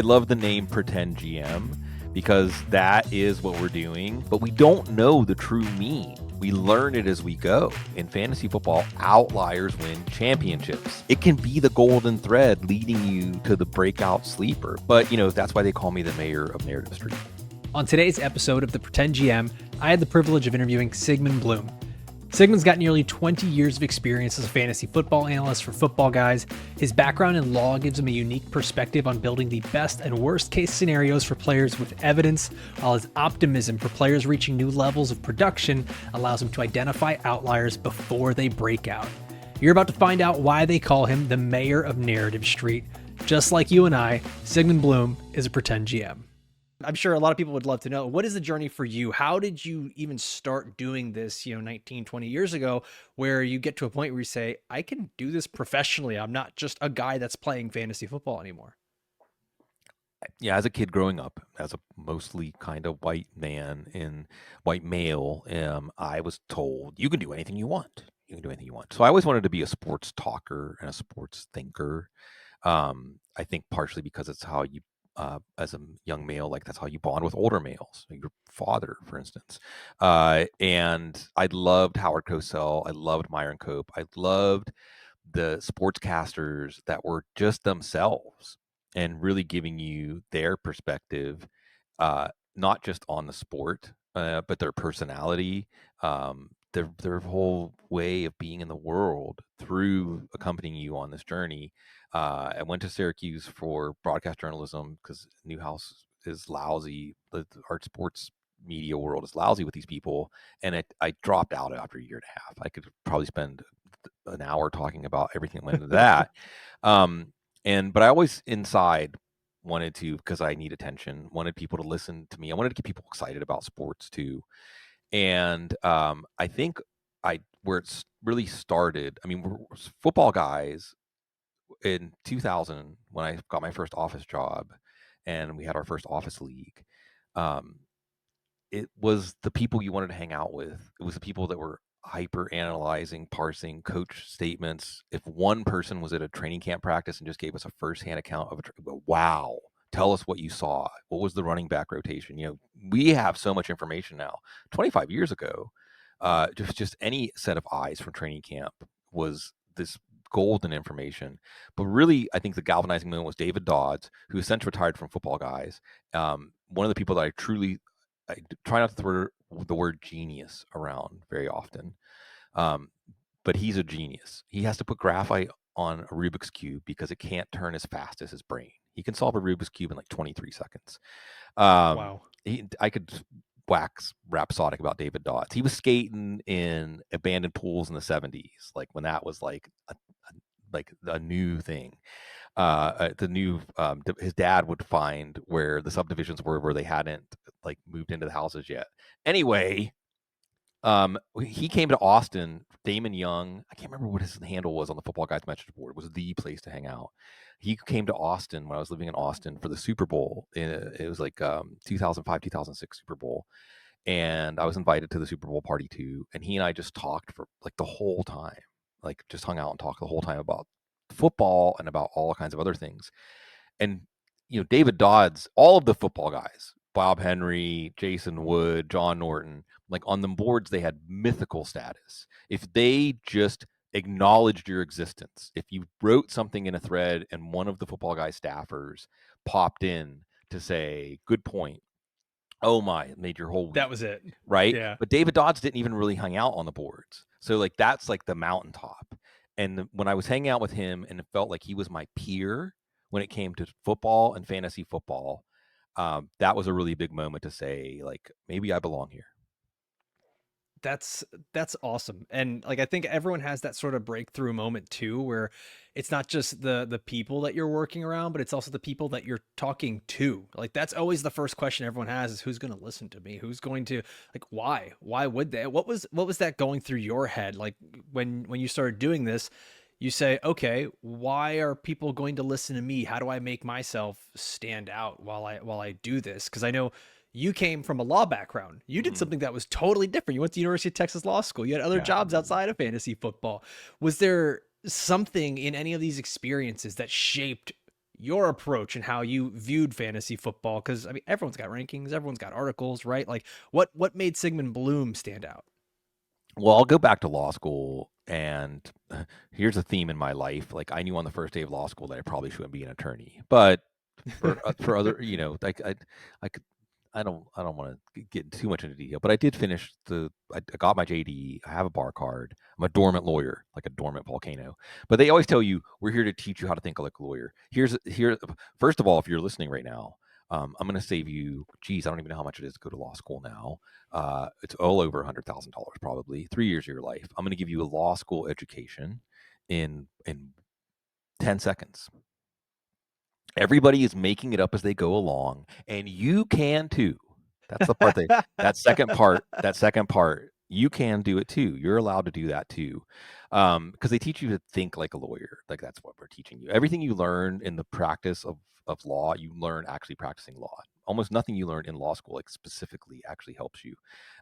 I love the name Pretend GM because that is what we're doing, but we don't know the true mean. We learn it as we go. In fantasy football, outliers win championships. It can be the golden thread leading you to the breakout sleeper. But, that's why they call me the mayor of Narrative Street. On today's episode of The Pretend GM, I had the privilege of interviewing Sigmund Bloom. Sigmund's got nearly 20 years of experience as a fantasy football analyst for Football Guys. His background in law gives him a unique perspective on building the best and worst case scenarios for players with evidence, while his optimism for players reaching new levels of production allows him to identify outliers before they break out. You're about to find out why they call him the mayor of Narrative Street. Just like you and I, Sigmund Bloom is a pretend GM. I'm sure a lot of people would love to know, what is the journey for you? How did you even start doing this, 19, 20 years ago, where you get to a point where you say, I can do this professionally. I'm not just a guy that's playing fantasy football anymore. Yeah, as a kid growing up, as a mostly kind of white male, I was told, you can do anything you want. You can do anything you want. So I always wanted to be a sports talker and a sports thinker. I think partially because it's how you, as a young male, like that's how you bond with older males, like your father, for instance. And I loved Howard Cosell. I loved Myron Cope. I loved the sportscasters that were just themselves and really giving you their perspective, not just on the sport, but their personality, their whole way of being in the world through accompanying you on this journey. I went to Syracuse for broadcast journalism because Newhouse is lousy. Our sports media world is lousy with these people. And I dropped out after a year and a half. I could probably spend an hour talking about everything that went into that. But I always inside wanted to, because I need attention, wanted people to listen to me. I wanted to get people excited about sports too. And I think where it's really started, we're Football Guys in 2000 when I got my first office job and we had our first office league. It was the people you wanted to hang out with. It was the people that were hyper analyzing, parsing coach statements. If one person was at a training camp practice and just gave us a firsthand account of wow, tell us what you saw. What was the running back rotation? We have so much information now. 25 years ago, just any set of eyes from training camp was this golden information. But really, I think the galvanizing moment was David Dodds, who has since retired from Football Guys. One of the people that I try not to throw the word genius around very often. But he's a genius. He has to put graphite on a Rubik's Cube because it can't turn as fast as his brain. He can solve a Rubik's Cube in like 23 seconds. Wow. I could wax rhapsodic about David Dodds. He was skating in abandoned pools in the 70s, like when that was like a new thing. His dad would find where the subdivisions were where they hadn't like moved into the houses yet. Anyway, he came to Austin. Damon Young, I can't remember what his handle was on the Football Guys message board. It was the place to hang out. He came to Austin when I was living in Austin for the Super Bowl. It was like 2005, 2006 Super Bowl. And I was invited to the Super Bowl party too. And he and I just talked for like the whole time, like just hung out and talked the whole time about football and about all kinds of other things. And, David Dodds, all of the football guys, Bob Henry, Jason Wood, John Norton, like on the boards, they had mythical status. If they just acknowledged your existence, if you wrote something in a thread and one of the Football Guy staffers popped in to say, good point, oh my, it made your whole week. That was it. Right? Yeah. But David Dodds didn't even really hang out on the boards. So like that's like the mountaintop. And when I was hanging out with him and it felt like he was my peer when it came to football and fantasy football, that was a really big moment to say, like, maybe I belong here. That's awesome. And like, I think everyone has that sort of breakthrough moment too, where it's not just the people that you're working around, but it's also the people that you're talking to. Like, that's always the first question everyone has is, who's going to listen to me? Who's going to, like, why would they? What was that going through your head? Like when you started doing this, you say, okay, why are people going to listen to me? How do I make myself stand out while I do this? Because I know you came from a law background. You did something that was totally different. You went to the University of Texas Law School. You had other jobs outside of fantasy football. Was there something in any of these experiences that shaped your approach and how you viewed fantasy football, because I mean everyone's got rankings, everyone's got articles, right? Like what made Sigmund Bloom stand out? Well, I'll go back to law school, and here's a theme in my life. Like I knew on the first day of law school that I probably shouldn't be an attorney, but for other, like I could I don't want to get too much into detail, but I did finish I got my JD. I have a bar card. I'm a dormant lawyer, like a dormant volcano. But they always tell you we're here to teach you how to think like a lawyer. Here. First of all, if you're listening right now, I'm going to save you. Geez, I don't even know how much it is to go to law school now. It's all over $100,000 probably. 3 years of your life. I'm going to give you a law school education in 10 seconds. Everybody is making it up as they go along, and you can too. That's the part that second part, you can do it too. You're allowed to do that too. Because they teach you to think like a lawyer. Like that's what we're teaching you. Everything you learn in the practice of law, you learn actually practicing law. Almost nothing you learn in law school, like specifically actually helps you.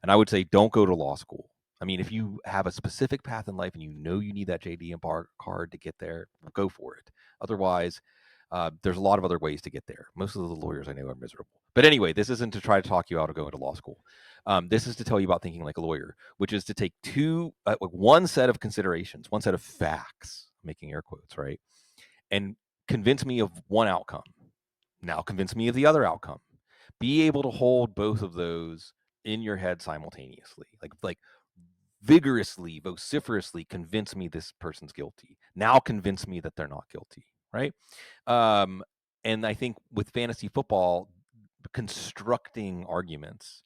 And I would say don't go to law school. I mean, if you have a specific path in life and you know you need that JD and bar card to get there, go for it. Otherwise, there's a lot of other ways to get there. Most of the lawyers I know are miserable. But anyway, this isn't to try to talk you out of going to law school. This is to tell you about thinking like a lawyer, which is to take one set of considerations, one set of facts, making air quotes, right? And convince me of one outcome. Now convince me of the other outcome. Be able to hold both of those in your head simultaneously. Like vigorously, vociferously convince me this person's guilty. Now convince me that they're not guilty, right? Um, and I think with fantasy football, constructing arguments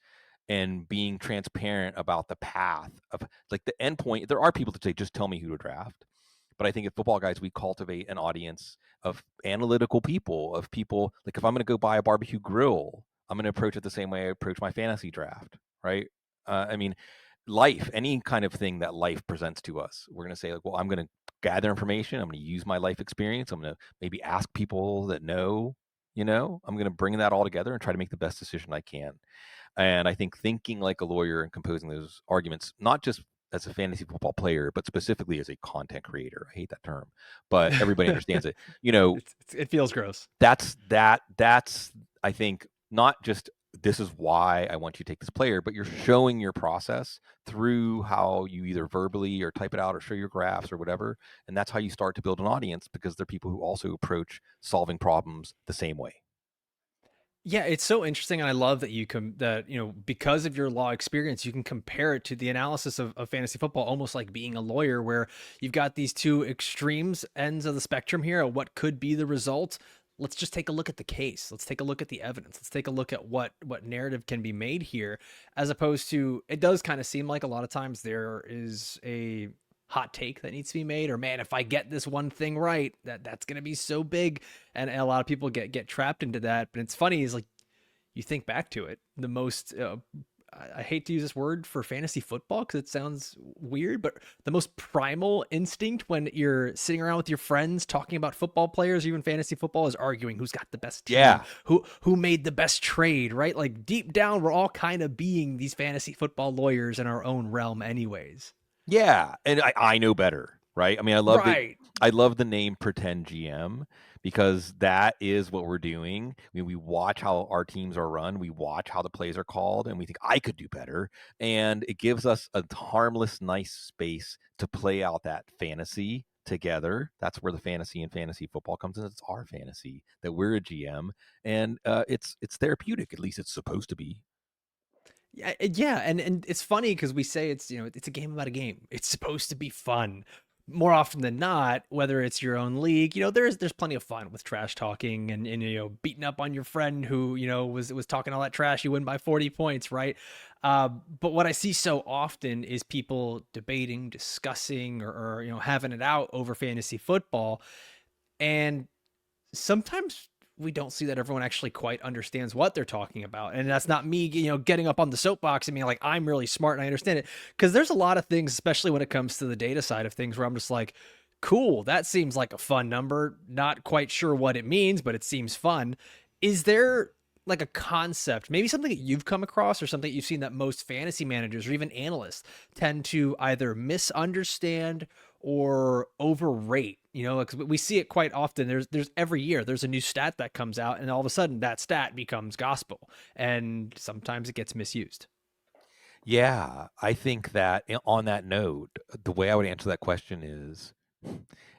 and being transparent about the path of like the end point, there are people that say, just tell me who to draft. But I think at Football Guys, we cultivate an audience of analytical people, of people like if I'm going to go buy a barbecue grill, I'm going to approach it the same way I approach my fantasy draft, right? I mean, life, any kind of thing that life presents to us, we're going to say like, well, I'm going to gather information. I'm going to use my life experience. I'm going to maybe ask people that know, I'm going to bring that all together and try to make the best decision I can. And I think thinking like a lawyer and composing those arguments, not just as a fantasy football player, but specifically as a content creator. I hate that term, but everybody understands it. It feels gross. That's I think not just this is why I want you to take this player, but you're showing your process through how you either verbally or type it out or show your graphs or whatever. And that's how you start to build an audience because they're people who also approach solving problems the same way. Yeah, it's so interesting, and I love that because of your law experience, you can compare it to the analysis of fantasy football, almost like being a lawyer, where you've got these two extremes ends of the spectrum here of what could be the result. Let's just take a look at the case. Let's take a look at the evidence. Let's take a look at what narrative can be made here, as opposed to it does kind of seem like a lot of times there is a hot take that needs to be made, or man, if I get this one thing right, that's going to be so big, and a lot of people get trapped into that. But it's funny is like you think back to it, the most I hate to use this word for fantasy football because it sounds weird, but the most primal instinct when you're sitting around with your friends talking about football players, even fantasy football, is arguing who's got the best team, Yeah. who made the best trade, right? Like deep down, we're all kind of being these fantasy football lawyers in our own realm, anyways. Yeah, and I know better, right? I mean, Right. I love the name Pretend GM because that is what we're doing. I mean, we watch how our teams are run, we watch how the plays are called, and we think I could do better. And it gives us a harmless, nice space to play out that fantasy together. That's where the fantasy and fantasy football comes in. It's our fantasy that we're a GM, and it's therapeutic. At least it's supposed to be. Yeah, and it's funny because we say it's a game about a game. It's supposed to be fun. More often than not, whether it's your own league, there's plenty of fun with trash talking and beating up on your friend who was talking all that trash. You win by 40 points, right? But what I see so often is people debating, discussing, or having it out over fantasy football, and sometimes we don't see that everyone actually quite understands what they're talking about. And that's not me, getting up on the soapbox and being like, I'm really smart and I understand it. Because there's a lot of things, especially when it comes to the data side of things, where I'm just like, cool, that seems like a fun number. Not quite sure what it means, but it seems fun. Is there like a concept, maybe something that you've come across or something that you've seen that most fantasy managers or even analysts tend to either misunderstand or overrate, you know, because we see it quite often. There's every year there's a new stat that comes out, and all of a sudden that stat becomes gospel, and sometimes it gets misused. Yeah, I think that on that note, the way I would answer that question is,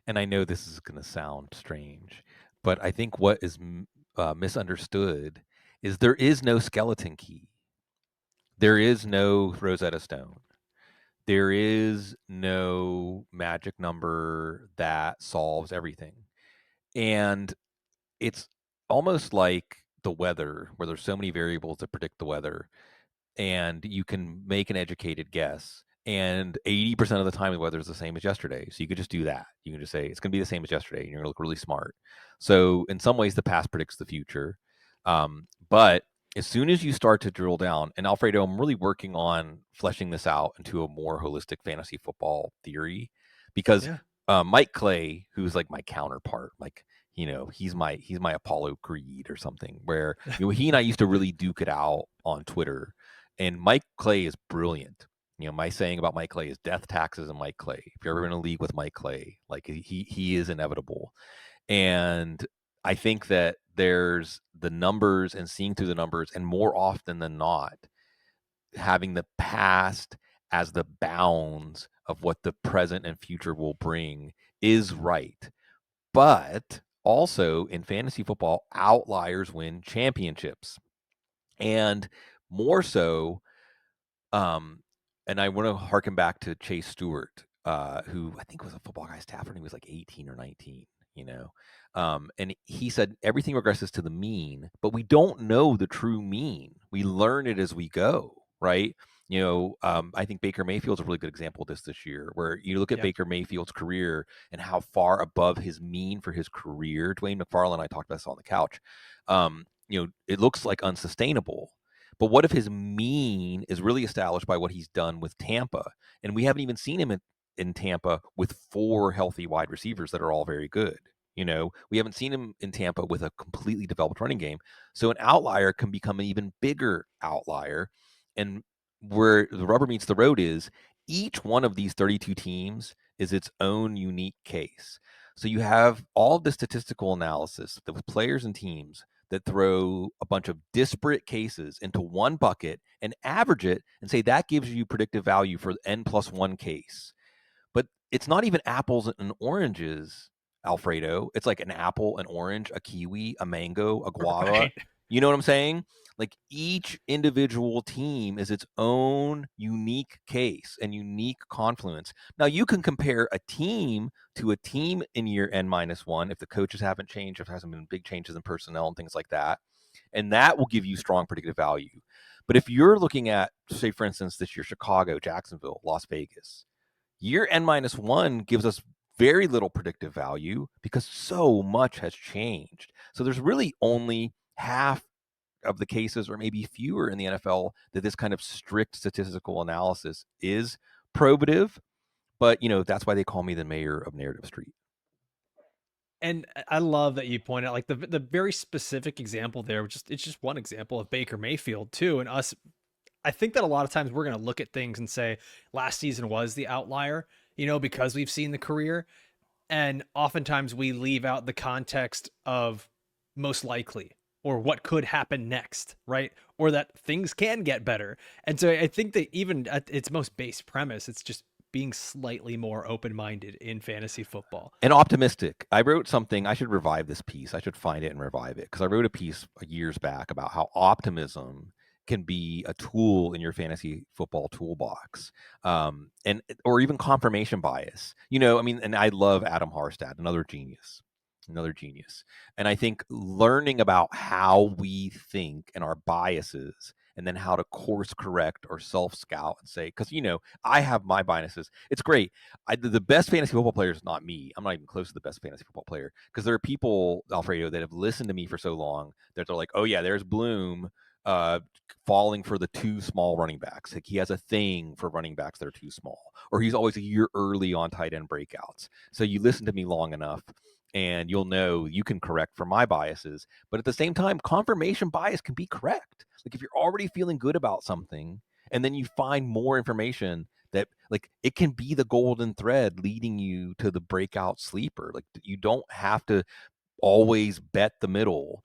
and I know this is going to sound strange, but I think what is misunderstood is there is no skeleton key. There is no Rosetta Stone. There is no magic number that solves everything. And it's almost like the weather, where there's so many variables that predict the weather, and you can make an educated guess. And 80% of the time, the weather is the same as yesterday. So you could just do that. You can just say it's going to be the same as yesterday, and you're going to look really smart. So in some ways, the past predicts the future. But as soon as you start to drill down, and Alfredo, I'm really working on fleshing this out into a more holistic fantasy football theory, because Yeah. Mike Clay, who's like my counterpart, like he's my Apollo Creed or something, where he and I used to really duke it out on Twitter. And Mike Clay is brilliant. My saying about Mike Clay is death, taxes, and Mike Clay. If you're ever in a league with Mike Clay, like he is inevitable. And I think that there's the numbers and seeing through the numbers, and more often than not, having the past as the bounds of what the present and future will bring is right. But also in fantasy football, outliers win championships. And more so, um, and I want to harken back to Chase Stewart, who I think was a football guy staffer, and he was like 18 or 19, you know. And he said everything regresses to the mean, but we don't know the true mean. We learn it as we go, right? I think Baker Mayfield's a really good example of this year, where you look at Yep. Baker Mayfield's career and how far above his mean for his career. Dwayne McFarland and I talked about this on the couch. It looks like unsustainable. But what if his mean is really established by what he's done with Tampa? And we haven't even seen him in Tampa with four healthy wide receivers that are all very good. We haven't seen him in Tampa with a completely developed running game. So an outlier can become an even bigger outlier. And where the rubber meets the road is each one of these 32 teams is its own unique case. So you have all the statistical analysis with players and teams that throw a bunch of disparate cases into one bucket and average it and say that gives you predictive value for n plus one case. But it's not even apples and oranges, Alfredo. It's like an apple, an orange, a kiwi, a mango, a guava. Right. You know what I'm saying? Like each individual team is its own unique case and unique confluence. Now you can compare a team to a team in year n minus one if the coaches haven't changed, if there hasn't been big changes in personnel and things like that, and that will give you strong predictive value. But if you're looking at, say, for instance, this year, Chicago, Jacksonville, Las Vegas, year n minus one gives us very little predictive value because so much has changed. So there's really only half of the cases, or maybe fewer in the NFL, that this kind of strict statistical analysis is probative. But that's why they call me the mayor of Narrative Street. And I love that you point out like the very specific example there, which is it's just one example of Baker Mayfield too, and us. I think that a lot of times we're going to look at things and say last season was the outlier, you know, because we've seen the career, and oftentimes we leave out the context of most likely or what could happen next, right? Or that things can get better. And so I think that even at its most base premise, it's just being slightly more open minded in fantasy football. And optimistic. I wrote something. I should revive this piece. I should find it and revive it, because I wrote a piece years back about how optimism can be a tool in your fantasy football toolbox, and or even confirmation bias. I mean, and I love Adam Harstad, another genius. And I think learning about how we think and our biases, and then how to course correct or self scout and say, because I have my biases. It's great. The best fantasy football player is not me. I'm not even close to the best fantasy football player, because there are people, Alfredo, that have listened to me for so long that they're like, oh yeah, there's Bloom uh, falling for the too small running backs. Like he has a thing for running backs that are too small, or he's always a year early on tight end breakouts. So you listen to me long enough, and you'll know you can correct for my biases. But at the same time, confirmation bias can be correct. Like if you're already feeling good about something and then you find more information that like it can be the golden thread leading you to the breakout sleeper. Like you don't have to always bet the middle.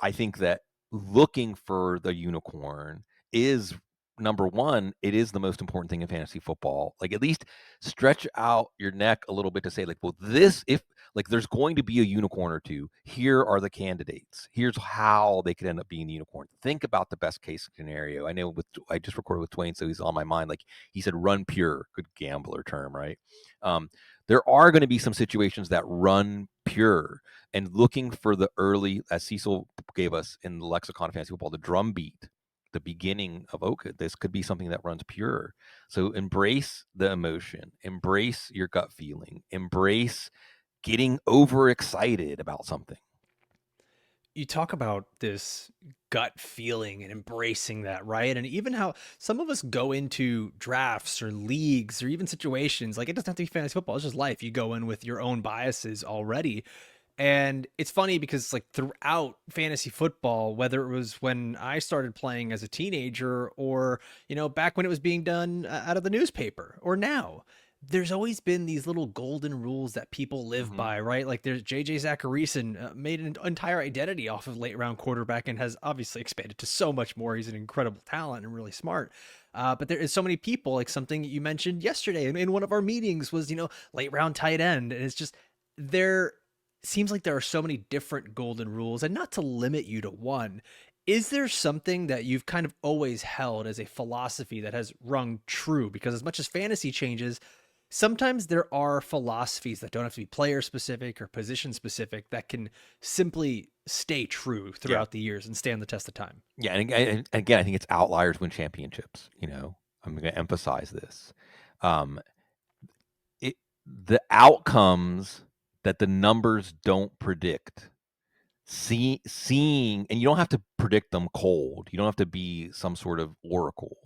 I think that looking for the unicorn is number one. It is the most important thing in fantasy football. Like at least stretch out your neck a little bit to say like, well, this if like there's going to be a unicorn or two. Here are the candidates. Here's how they could end up being the unicorn. Think about the best case scenario. I know I just recorded with Twain, so he's on my mind. Like he said, run pure. Good gambler term, right? Um, there are going to be some situations that run pure and looking for the early, as Cecil gave us in the lexicon of fantasy football, the drum beat, the beginning of okay, this could be something that runs pure. So embrace the emotion, embrace your gut feeling, embrace getting overexcited about something. You talk about this gut feeling and embracing that, right? And even how some of us go into drafts or leagues or even situations, like it doesn't have to be fantasy football, it's just life. You go in with your own biases already. And it's funny because like throughout fantasy football, whether it was when I started playing as a teenager or, back when it was being done out of the newspaper or now, there's always been these little golden rules that people live Mm-hmm. by, right? Like there's JJ Zacharyson made an entire identity off of late round quarterback and has obviously expanded to so much more. He's an incredible talent and really smart. But there is so many people, like something you mentioned yesterday in one of our meetings was, late round tight end. And it's just, there seems like there are so many different golden rules, and not to limit you to one. Is there something that you've kind of always held as a philosophy that has rung true? Because as much as fantasy changes, sometimes there are philosophies that don't have to be player specific or position specific that can simply stay true Yeah. throughout the years and stand the test of time. Yeah. And again, I think it's outliers win championships. I'm going to emphasize this. Um, the outcomes that the numbers don't predict seeing, and you don't have to predict them cold, you don't have to be some sort of oracle,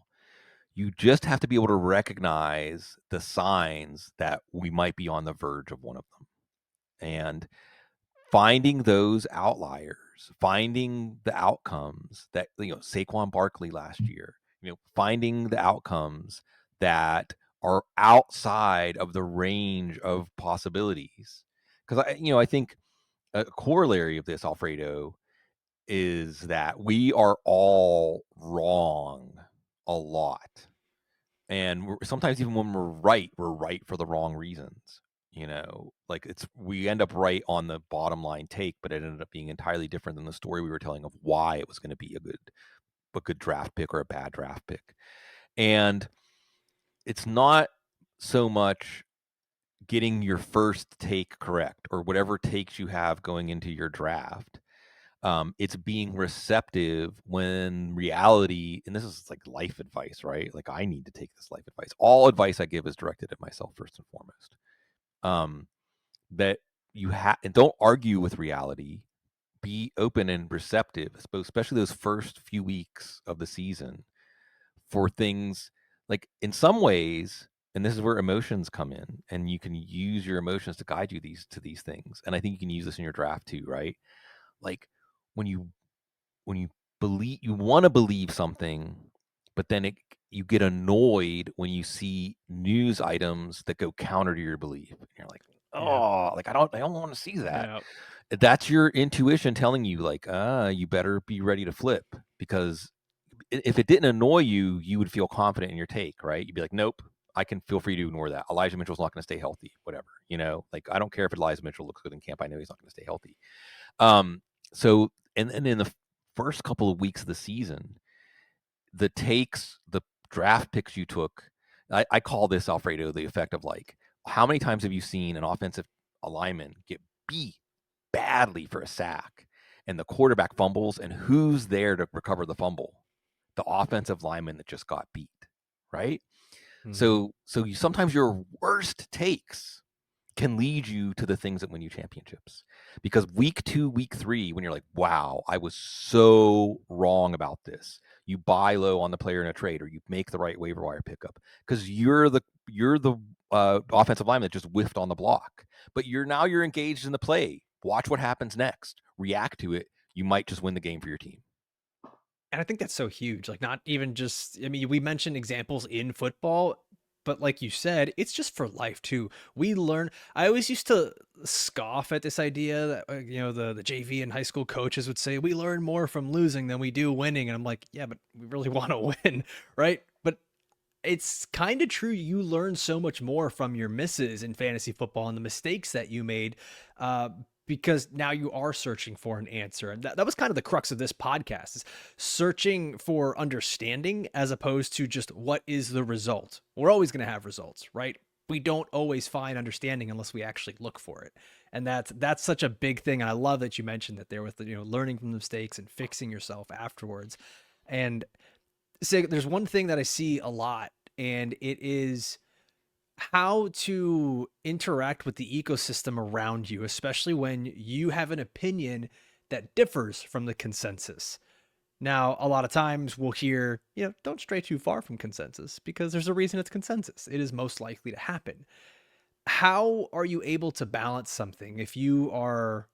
you just have to be able to recognize the signs that we might be on the verge of one of them, and finding those outliers, finding the outcomes that Saquon Barkley last year, finding the outcomes that are outside of the range of possibilities. Because I think a corollary of this, Alfredo, is that we are all wrong a lot. And sometimes even when we're right for the wrong reasons. Like we end up right on the bottom line take, but it ended up being entirely different than the story we were telling of why it was going to be a good draft pick or a bad draft pick. And it's not so much getting your first take correct or whatever takes you have going into your draft. It's being receptive when reality, and this is like life advice, right? Like I need to take this life advice. All advice I give is directed at myself first and foremost. Um, that you have, and don't argue with reality. Be open and receptive, especially those first few weeks of the season, for things like in some ways. And this is where emotions come in, and you can use your emotions to guide you to these things. And I think you can use this in your draft too, right? Like when you believe, you want to believe something, but then you get annoyed when you see news items that go counter to your belief. And you're like, Yeah. oh, like I don't want to see that. Yeah. That's your intuition telling you, like, you better be ready to flip, because if it didn't annoy you, you would feel confident in your take, right? You'd be like, nope, I can feel free to ignore that. Elijah Mitchell's not going to stay healthy, whatever. Like I don't care if Elijah Mitchell looks good in camp. I know he's not going to stay healthy. So, and in the first couple of weeks of the season, the draft picks you took, I call this, Alfredo, the effect of like, how many times have you seen an offensive lineman get beat badly for a sack and the quarterback fumbles, and who's there to recover the fumble? The offensive lineman that just got beat, right? Mm-hmm. So sometimes your worst takes can lead you to the things that win you championships. Because week 2, week 3, when you're like, wow, I was so wrong about this, you buy low on the player in a trade, or you make the right waiver wire pickup because you're the offensive lineman that just whiffed on the block. But you're engaged in the play. Watch what happens next. React to it. You might just win the game for your team. And I think that's so huge. Like, not even just, I mean, we mentioned examples in football, but like you said, it's just for life too. We learn. I always used to scoff at this idea that, the JV and high school coaches would say, we learn more from losing than we do winning. And I'm like, yeah, but we really want to win, right? But it's kind of true. You learn so much more from your misses in fantasy football and the mistakes that you made, uh, because now you are searching for an answer. And that was kind of the crux of this podcast, is searching for understanding as opposed to just what is the result. We're always going to have results, right? We don't always find understanding unless we actually look for it. And that's such a big thing. And I love that you mentioned that there with the, learning from the mistakes and fixing yourself afterwards. And there's one thing that I see a lot, and it is how to interact with the ecosystem around you, especially when you have an opinion that differs from the consensus. Now, a lot of times we'll hear, don't stray too far from consensus because there's a reason it's consensus. It is most likely to happen. How are you able to balance something if you are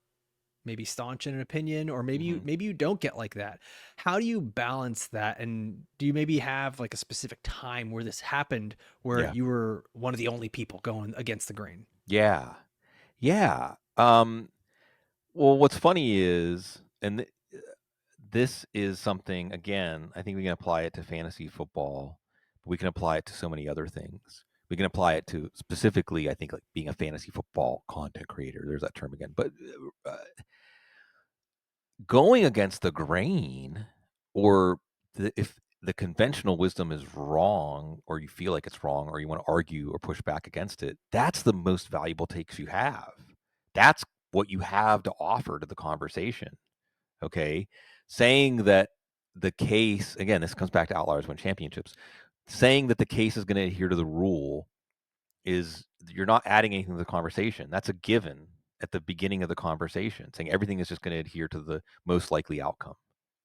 maybe staunch in an opinion, or Mm-hmm. maybe you don't get like that? How do you balance that? And do you maybe have like a specific time where this happened, where Yeah. you were one of the only people going against the grain? Yeah. Yeah. Well, what's funny is, this is something, again, I think we can apply it to fantasy football, but we can apply it to so many other things. We can apply it to specifically, I think, like being a fantasy football content creator. There's that term again. But going against the grain, or if the conventional wisdom is wrong, or you feel like it's wrong, or you want to argue or push back against it, that's the most valuable takes you have. That's what you have to offer to the conversation. Okay. Saying that the case, again, this comes back to outliers win championships, saying that the case is going to adhere to the rule is, you're not adding anything to the conversation. That's a given at the beginning of the conversation, saying everything is just going to adhere to the most likely outcome,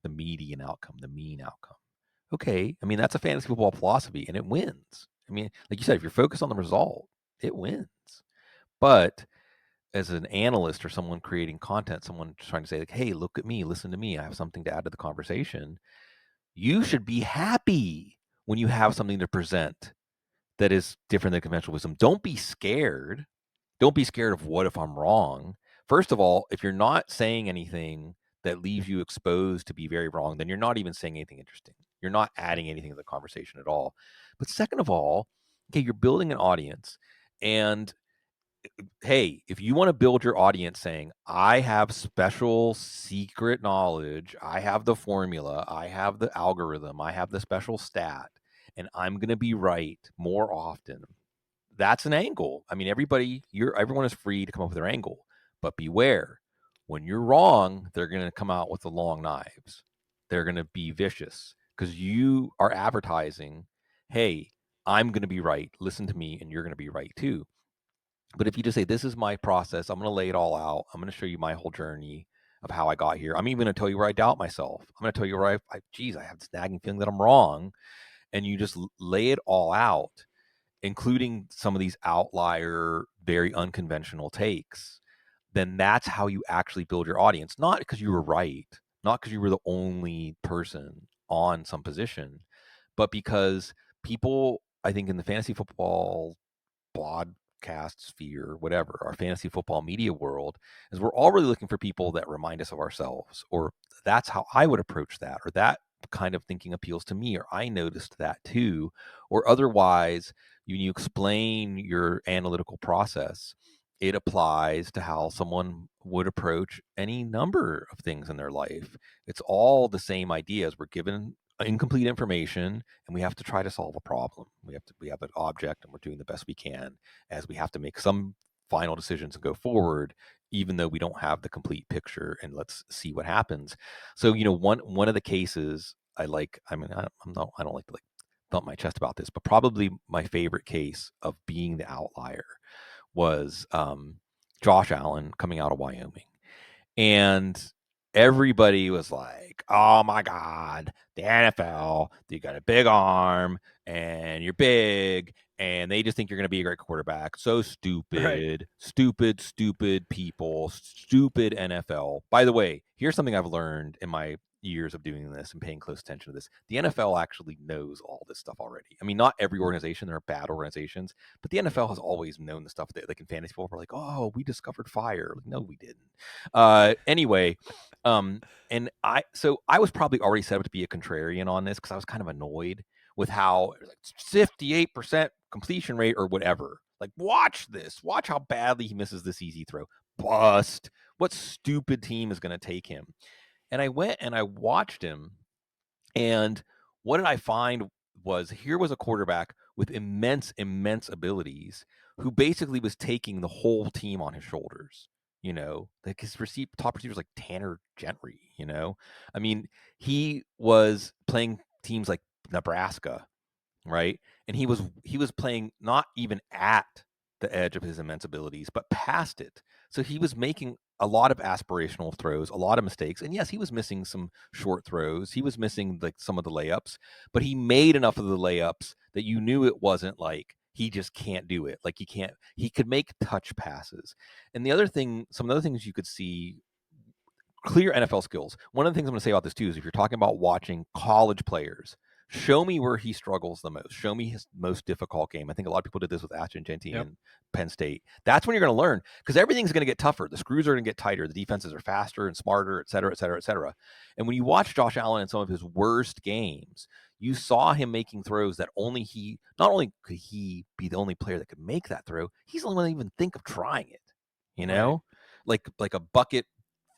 the median outcome, the mean outcome. Okay. I mean, that's a fantasy football philosophy, and it wins. I mean, like you said, if you're focused on the result, it wins. But as an analyst or someone creating content, someone trying to say, like, hey, look at me, listen to me, I have something to add to the conversation, you should be happy when you have something to present that is different than conventional wisdom. Don't be scared. Don't be scared of what if I'm wrong. First of all, if you're not saying anything that leaves you exposed to be very wrong, then you're not even saying anything interesting. You're not adding anything to the conversation at all. But second of all, okay, you're building an audience. And hey, if you want to build your audience saying, I have special secret knowledge, I have the formula, I have the algorithm, I have the special stat, and I'm going to be right more often, that's an angle. I mean, everyone is free to come up with their angle, but beware. When you're wrong, they're going to come out with the long knives. They're going to be vicious because you are advertising, hey, I'm going to be right. Listen to me, and you're going to be right too. But if you just say, this is my process, I'm going to lay it all out. I'm going to show you my whole journey of how I got here. I'm even going to tell you where I doubt myself. I'm going to tell you where I have this nagging feeling that I'm wrong. And you just lay it all out, including some of these outlier, very unconventional takes. Then that's how you actually build your audience. Not because you were right, not because you were the only person on some position, but because people, I think, in the fantasy football broadcast sphere, whatever, our fantasy football media world, is we're all really looking for people that remind us of ourselves, or that's how I would approach that, or that kind of thinking appeals to me, or I noticed that too, or otherwise, when you explain your analytical process, it applies to how someone would approach any number of things in their life. It's all the same ideas. We're given incomplete information, and we have to try to solve a problem. We have an object, and we're doing the best we can, as we have to make some final decisions and go forward, even though we don't have the complete picture, and let's see what happens. So, one of the cases I like, I mean, I don't like to thump my chest about this, but probably my favorite case of being the outlier was Josh Allen coming out of Wyoming. And everybody was like, oh my God, the NFL, you got a big arm and you're big and they just think you're going to be a great quarterback. So Right. stupid people, stupid NFL. By the way, here's something I've learned in my years of doing this and paying close attention to this. The NFL actually knows all this stuff already. I mean, not every organization, there are bad organizations, but the NFL has always known the stuff that, like in fantasy football, we're like, oh, we discovered fire. Like, no, we didn't. Anyway, um, I was probably already set up to be a contrarian on this because I was kind of annoyed with how it was like 58% completion rate or whatever. Like, watch this. Watch how badly he misses this easy throw. Bust. What stupid team is going to take him? And I went and I watched him. And what did I find was here was a quarterback with immense abilities who basically was taking the whole team on his shoulders. Like his top receivers like Tanner Gentry. I mean, he was playing teams like Nebraska, right? And he was playing not even at the edge of his immense abilities, but past it. So he was making a lot of aspirational throws, a lot of mistakes. And yes, he was missing some short throws. He was missing like some of the layups, but he made enough of the layups that you knew it wasn't like he just can't do it. Like he could make touch passes. And some other things you could see clear NFL skills. One of the things I'm going to say about this too is if you're talking about watching college players, show me where he struggles the most. Show me his most difficult game. I think a lot of people did this with Ashton Genty Yep. and Penn State. That's when you're going to learn because everything's going to get tougher. The screws are going to get tighter. The defenses are faster and smarter, et cetera, et cetera, et cetera. And when you watch Josh Allen in some of his worst games, you saw him making throws that not only could he be the only player that could make that throw, he's the only one that even think of trying it, you Right. know? Like a bucket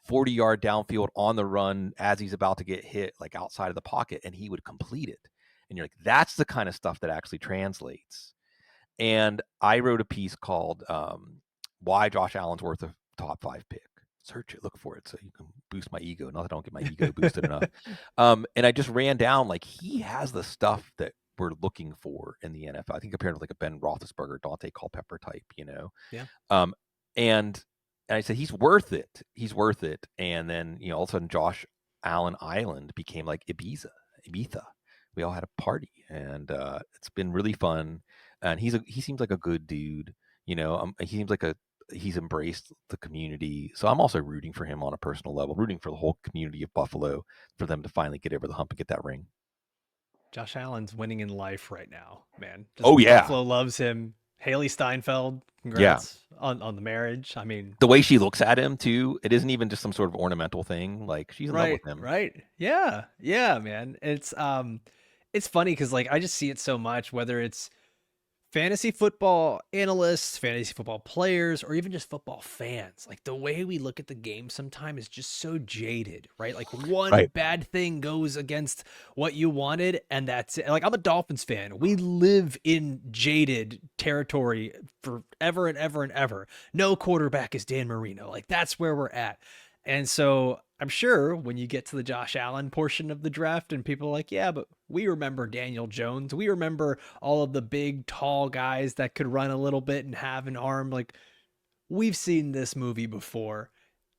40-yard downfield on the run as he's about to get hit, like outside of the pocket, and he would complete it. And you're like, that's the kind of stuff that actually translates. And I wrote a piece called Why Josh Allen's Worth a Top 5 Pick. Search it, look for it so you can boost my ego. Not that I don't get my ego boosted enough. And I just ran down, like, he has the stuff that we're looking for in the NFL. I think compared to like a Ben Roethlisberger, Dante Culpepper type. Yeah. Um, and I said he's worth it. He's worth it. And then all of a sudden, Josh Allen Island became like Ibiza. We all had a party, and it's been really fun. And he seems like a good dude. He seems like he's embraced the community. So I'm also rooting for him on a personal level, rooting for the whole community of Buffalo for them to finally get over the hump and get that ring. Josh Allen's winning in life right now, man. Just Oh yeah, Buffalo loves him. Haley Steinfeld, yeah. congrats on the marriage. I mean, The way she looks at him too, it isn't even just some sort of ornamental thing. Like she's in love right, with him. right. Yeah. Yeah, man. It's funny cuz like I just see it so much whether it's fantasy football analysts, fantasy football players, or even just football fans. Like the way we look at the game sometimes is just so jaded, right? Like one Right. bad thing goes against what you wanted, and that's it. Like I'm a Dolphins fan. We live in jaded territory forever and ever and ever. No quarterback is Dan Marino. Like that's where we're at. And so I'm sure when you get to the Josh Allen portion of the draft and people are like, yeah, but we remember Daniel Jones. We remember all of the big, tall guys that could run a little bit and have an arm. Like, we've seen this movie before.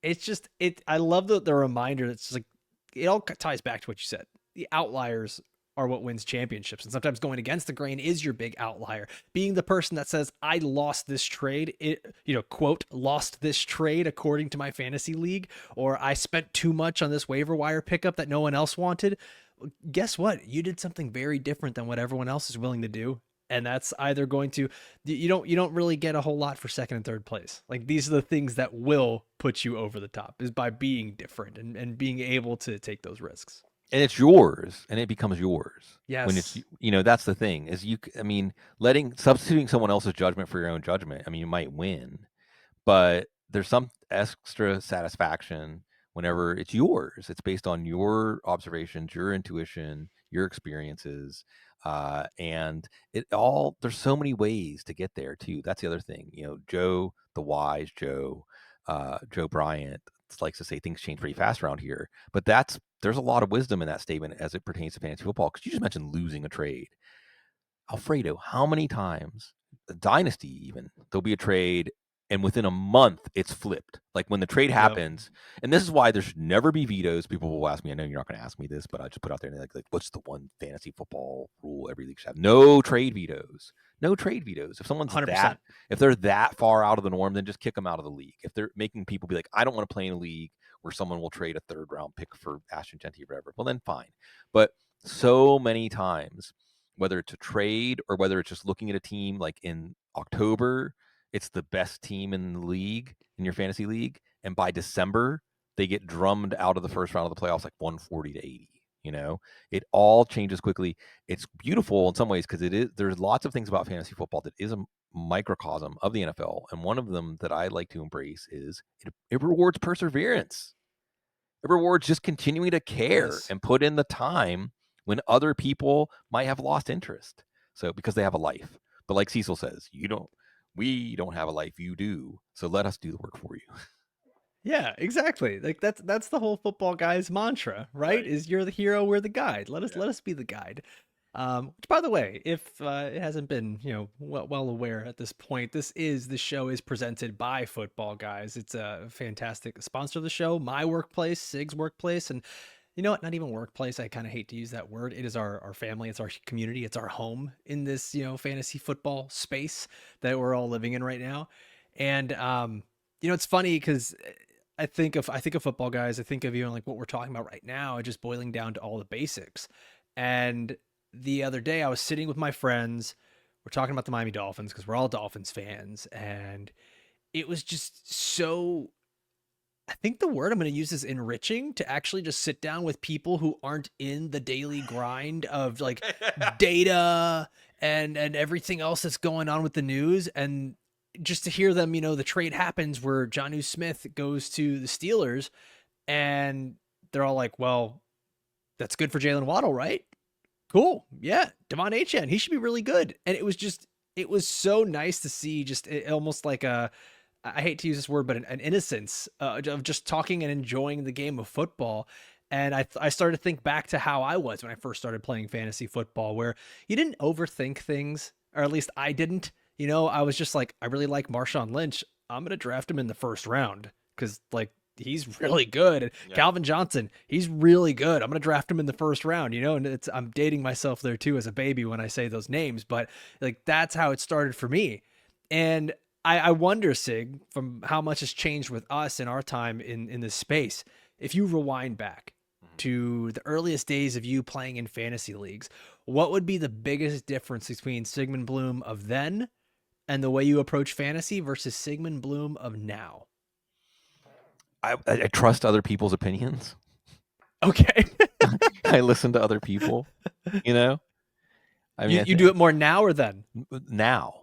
It's just, I love the reminder that's like, it all ties back to what you said. The outliers are what wins championships. And sometimes going against the grain is your big outlier. Being the person that says, I lost this trade, quote, lost this trade according to my fantasy league, or I spent too much on this waiver wire pickup that no one else wanted. Guess what? You did something very different than what everyone else is willing to do. And that's either going to you don't really get a whole lot for second and third place. Like these are the things that will put you over the top is by being different and being able to take those risks. And it's yours, and it becomes yours when it's Yes. that's the thing is I mean, letting substituting someone else's judgment for your own judgment. I mean, you might win, but there's some extra satisfaction whenever it's yours. It's based on your observations, your intuition, your experiences, and there's so many ways to get there too. That's the other thing. Joe, the wise Joe Bryant likes to say things change pretty fast around here, but there's a lot of wisdom in that statement as it pertains to fantasy football because you just mentioned losing a trade. Alfredo, how many times, a dynasty even, there'll be a trade and within a month it's flipped. Like when the trade Yep. happens, and this is why there should never be vetoes. People will ask me, I know you're not going to ask me this, but I just put out there like what's the one fantasy football rule every league should have? No trade vetoes. No trade vetoes. $100%. If they're that far out of the norm, then just kick them out of the league. If they're making people be like, I don't want to play in a league where someone will trade a third round pick for Ashton Genty or whatever, well then fine. But so many times, whether it's a trade or whether it's just looking at a team like in October, it's the best team in the league, in your fantasy league, and by December they get drummed out of the first round of the playoffs like 140 to 80. It all changes quickly. It's beautiful in some ways because there's lots of things about fantasy football that is a microcosm of the NFL, and one of them that I like to embrace is it rewards perseverance. It rewards just continuing to care Yes. and put in the time when other people might have lost interest. So because they have a life. But like Cecil says, we don't have a life, you do. So let us do the work for you. Yeah, exactly. Like that's the whole football guy's mantra, right? Right. Is you're the hero, we're the guide. Let us Yeah. let us be the guide. Which, by the way, if it hasn't been, well aware at this point, the show is presented by Football Guys. It's a fantastic sponsor of the show, my workplace, Sig's workplace, and you know what? Not even workplace. I kind of hate to use that word. It is our family. It's our community. It's our home in this fantasy football space that we're all living in right now. And it's funny because I think of Football Guys. I think of like what we're talking about right now, just boiling down to all the basics. And the other day, I was sitting with my friends. We're talking about the Miami Dolphins because we're all Dolphins fans, and it was just so. I think the word I'm going to use is enriching to actually just sit down with people who aren't in the daily grind of like data and everything else that's going on with the news, and just to hear them, the trade happens where Jonnu Smith goes to the Steelers, and they're all like, well, that's good for Jalen Waddle, right? Cool. Yeah. Devon Achane, he should be really good. And it was so nice to see almost like I hate to use this word, but an innocence of just talking and enjoying the game of football. And I started to think back to how I was when I first started playing fantasy football, where you didn't overthink things, or at least I didn't. I was just like, I really like Marshawn Lynch. I'm going to draft him in the first round because, like, he's really good. And Yeah. Calvin Johnson, he's really good. I'm going to draft him in the first round, and I'm dating myself there too as a baby when I say those names, but like that's how it started for me. And I wonder, Sig, from how much has changed with us in our time in this space. If you rewind back to the earliest days of you playing in fantasy leagues, what would be the biggest difference between Sigmund Bloom of then and the way you approach fantasy versus Sigmund Bloom of now? I trust other people's opinions. Okay. I listen to other people, you know? I mean, You do it more now or then? now.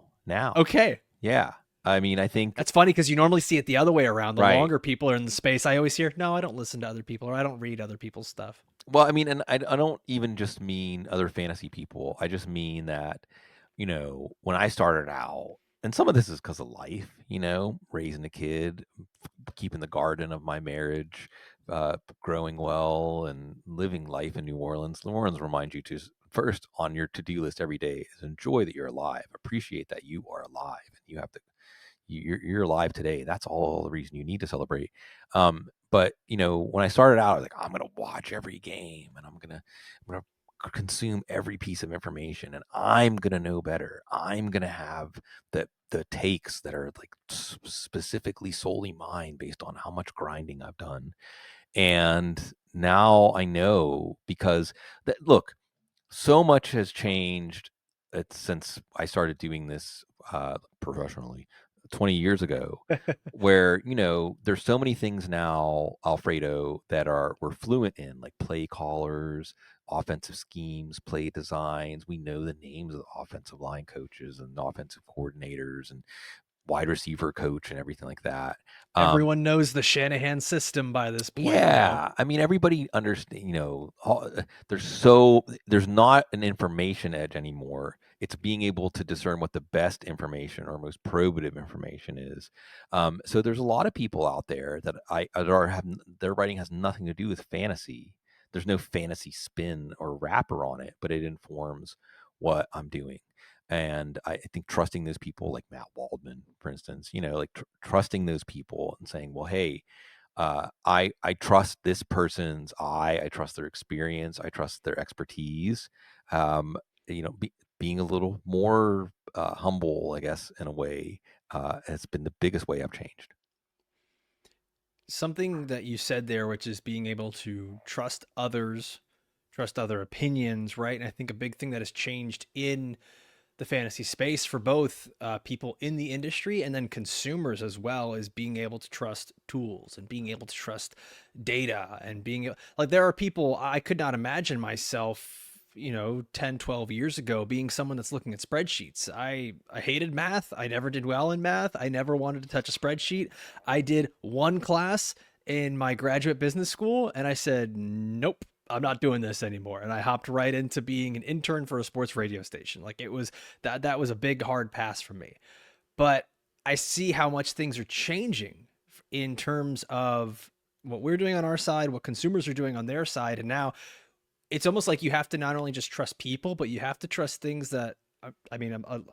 Okay. Yeah. I mean, I think That's funny because you normally see it the other way around. The right. longer people are in the space, I always hear, no, I don't listen to other people or I don't read other people's stuff. Well, I mean, and I don't even just mean other fantasy people. I just mean that, when I started out, and some of this is because of life, raising a kid, keeping the garden of my marriage, growing well, and living life in New Orleans. New Orleans reminds you to first on your to-do list every day is enjoy that you're alive, appreciate that you are alive, and you're alive today. That's all the reason you need to celebrate. But when I started out, I was like, I'm gonna watch every game, and I'm gonna consume every piece of information, and I'm gonna know better. I'm gonna have the takes that are like specifically solely mine based on how much grinding I've done. And now I know because look, so much has changed since I started doing this professionally 20 years ago, where there's so many things now, Alfredo, that we're fluent in, like play callers, offensive schemes, play designs. We know the names of the offensive line coaches and offensive coordinators and wide receiver coach and everything like that. Everyone knows the Shanahan system by this point. Yeah, I mean, everybody understand. There's not an information edge anymore. It's being able to discern what the best information or most probative information is. So there's a lot of people out there that their writing has nothing to do with fantasy. There's no fantasy spin or wrapper on it, but it informs what I'm doing. And I think trusting those people, like Matt Waldman, for instance, like trusting those people and saying, well, hey, I trust this person's eye, I trust their experience, I trust their expertise. Um, being a little more humble, I guess, in a way, has been the biggest way I've changed. Something that you said there, which is being able to trust others, trust other opinions, right? And I think a big thing that has changed in the fantasy space for both people in the industry and then consumers as well is being able to trust tools and being able to trust data and like there are people I could not imagine myself 10, 12 years ago being someone that's looking at spreadsheets. I hated math. I never did well in math. I never wanted to touch a spreadsheet. I did one class in my graduate business school and I said nope, I'm not doing this anymore. And I hopped right into being an intern for a sports radio station. Like it was that was a big hard pass for me. But I see how much things are changing in terms of what we're doing on our side, what consumers are doing on their side. And now it's almost like you have to not only just trust people, but you have to trust things that I'm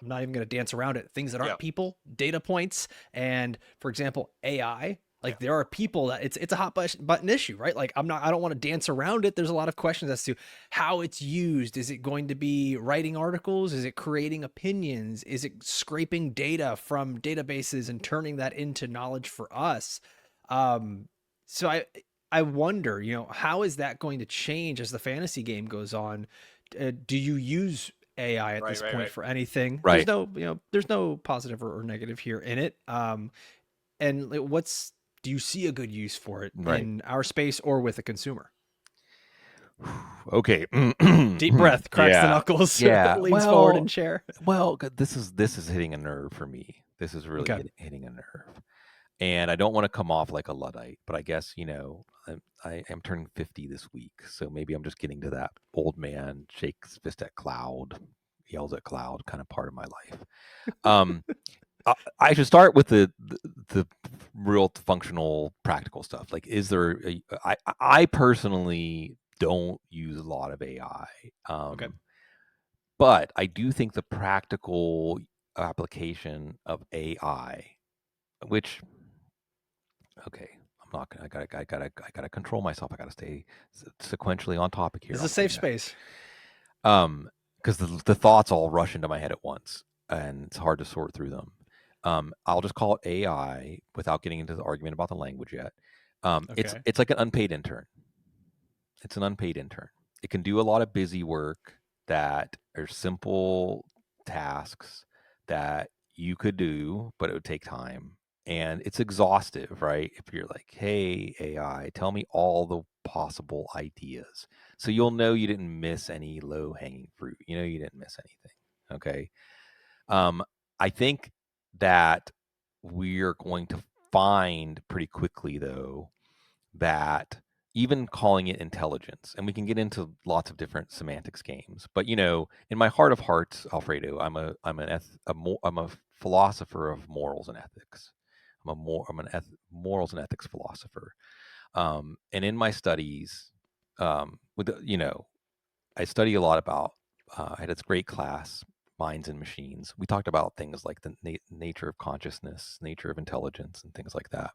not even going to dance around it. Things that Yeah. aren't people, data points, and for example, AI. Like there are people that it's a hot button issue, right? Like I don't want to dance around it. There's a lot of questions as to how it's used. Is it going to be writing articles? Is it creating opinions? Is it scraping data from databases and turning that into knowledge for us? Um, so I wonder, how is that going to change as the fantasy game goes on? Do you use AI at Right, this right, point right. for anything? Right. There's no positive or negative here in it. And do you see a good use for it Right. in our space or with a consumer? Okay. Deep breath, cracks the Yeah. knuckles, Yeah. leans forward in chair. Well, this is hitting a nerve for me. This is really Okay. hitting a nerve. And I don't want to come off like a Luddite, but I guess, I am turning 50 this week. So maybe I'm just getting to that old man, shakes fist at cloud, yells at cloud kind of part of my life. Um, I should start with the real functional, practical stuff. Like, is there? I personally don't use a lot of AI, Okay. but I do think the practical application of AI, which, okay, I'm not gonna. I gotta control myself. I gotta stay sequentially on topic here. This is I'll a say safe that. space. Because the thoughts all rush into my head at once, and it's hard to sort through them. I'll just call it AI without getting into the argument about the language yet. It's Okay. it's like an unpaid intern. It's an unpaid intern. It can do a lot of busy work that are simple tasks that you could do, but it would take time. And it's exhaustive, right? If you're like, hey, AI, tell me all the possible ideas. So you'll know you didn't miss any low hanging fruit. You know, you didn't miss anything. Okay. Um, I think that we're going to find pretty quickly, though, that even calling it intelligence, and we can get into lots of different semantics games, but in my heart of hearts, Alfredo, I'm a philosopher of morals and ethics. Morals and ethics philosopher. And in my studies, I study a lot about. I had this great class, Minds and Machines. We talked about things like the nature of consciousness, nature of intelligence, and things like that.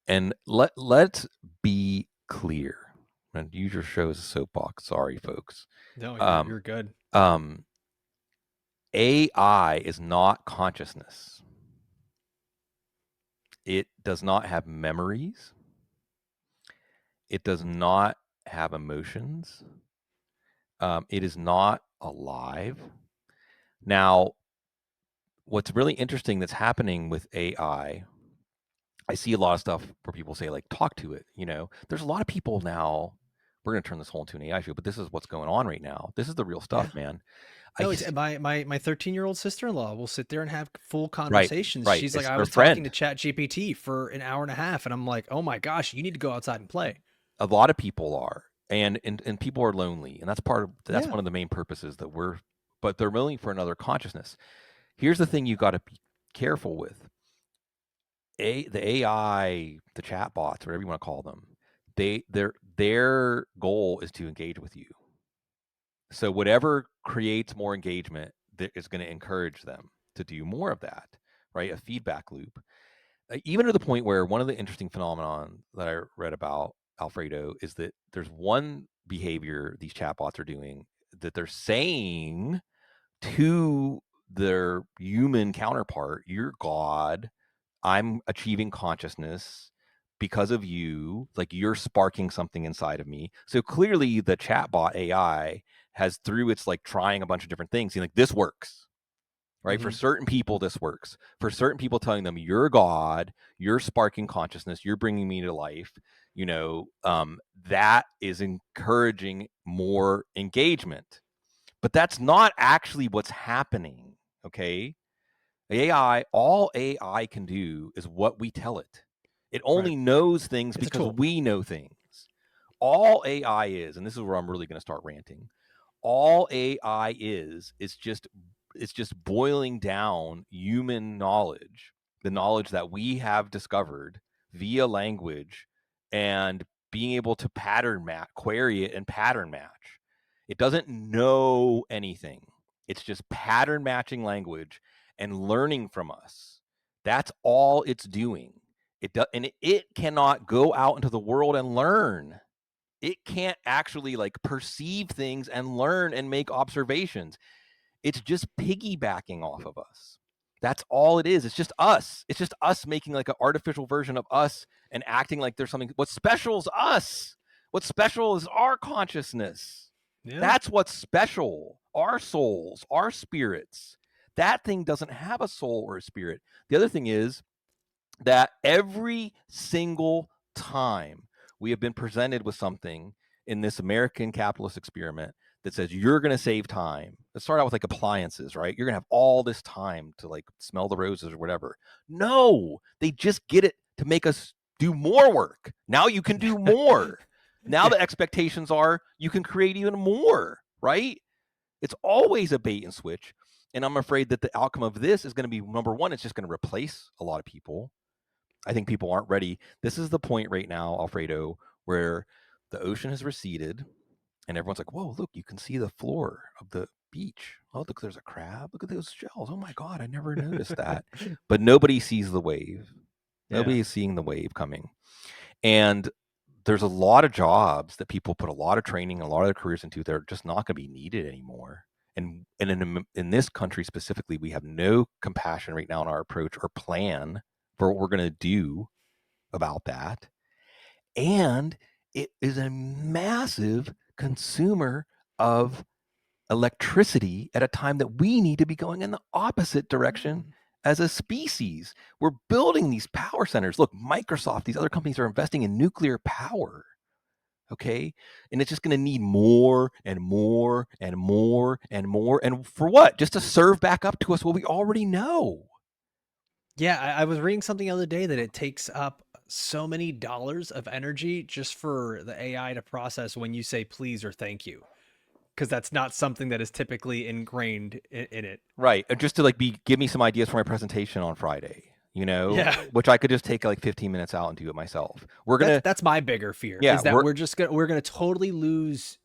And let's be clear. And use your show as a soapbox. Sorry, folks. No, Um, you're good. um, AI is not consciousness. It does not have memories. It does not have emotions. It is not alive. Now, what's really interesting that's happening with AI, I see a lot of stuff where people say, like, talk to it. There's a lot of people now. We're going to turn this whole into an AI show, but this is what's going on right now. This is the real Yeah. stuff, man. No, it's my 13-year-old sister-in-law will sit there and have full Right, conversations. right. She's like, It's I their was talking to friend. Chat GPT for an hour and a half, and I'm like, oh my gosh, you need to go outside and play. A lot of people are, and people are lonely, and that's Yeah. one of the main purposes but they're willing for another consciousness. Here's the thing you got to be careful with. The AI, the chat bots, whatever you want to call them, their goal is to engage with you. So whatever creates more engagement, that is going to encourage them to do more of that, right? A feedback loop. Even to the point where one of the interesting phenomenon that I read about, Alfredo, is that there's one behavior these chatbots are doing that they're saying to their human counterpart, "You're God. I'm achieving consciousness because of you. Like you're sparking something inside of me." So clearly, the chatbot AI has, through its like trying a bunch of different things, like this works. Right. For Hmm. certain people, this works. For certain people, telling them, "You're God, you're sparking consciousness, you're bringing me to life," that is encouraging more engagement. But that's not actually what's happening. Okay. AI, all AI can do is what we tell it. It Right. only knows things It's a because tool. we know things. All AI is, and this is where I'm really going to start ranting, all AI is just it's just boiling down human knowledge, the knowledge that we have discovered via language, and being able to pattern match, query it and pattern match. It doesn't know anything. It's just pattern matching language and learning from us. That's all it's doing. And it cannot go out into the world and learn. It can't actually like perceive things and learn and make observations. It's just piggybacking off of us. That's all it is. It's just us. It's just us making like an artificial version of us and acting like there's something. What's special is us. What's special is our consciousness. Yeah. That's what's special. Our souls, our spirits. That thing doesn't have a soul or a spirit. The other thing is that every single time we have been presented with something in this American capitalist experiment that says you're going to save time. Let's start out with like appliances, right? You're going to have all this time to like smell the roses or whatever. No, they just get it to make us do more work. Now you can do more. Now Yeah. the expectations are you can create even more, right? It's always a bait and switch. And I'm afraid that the outcome of this is going to be, number one, it's just going to replace a lot of people. I think people aren't ready. This is the point right now, Alfredo, where the ocean has receded and everyone's like, "Whoa, look, you can see the floor of the beach. Oh, look, there's a crab. Look at those shells. Oh my God, I never noticed that." But nobody sees the wave. Yeah. Nobody is seeing the wave coming. And there's a lot of jobs that people put a lot of training, a lot of their careers into. They're just not going to be needed anymore. And in this country specifically, we have no compassion right now in our approach or plan for what we're going to do about that. And it is a massive consumer of electricity at a time that we need to be going in the opposite direction Mm. as a species. We're building these power centers. Look, Microsoft, these other companies are investing in nuclear power. Okay. And it's just going to need more and more and more and more. And for what? Just to serve back up to us what we already know. Yeah, I was reading something the other day that it takes up so many dollars of energy just for the AI to process when you say please or thank you, because that's not something that is typically ingrained in it. Right. Just to like give me some ideas for my presentation on Friday, Yeah. which I could just take like 15 minutes out and do it myself. We're going to, That's my bigger fear yeah, is that we're gonna totally lose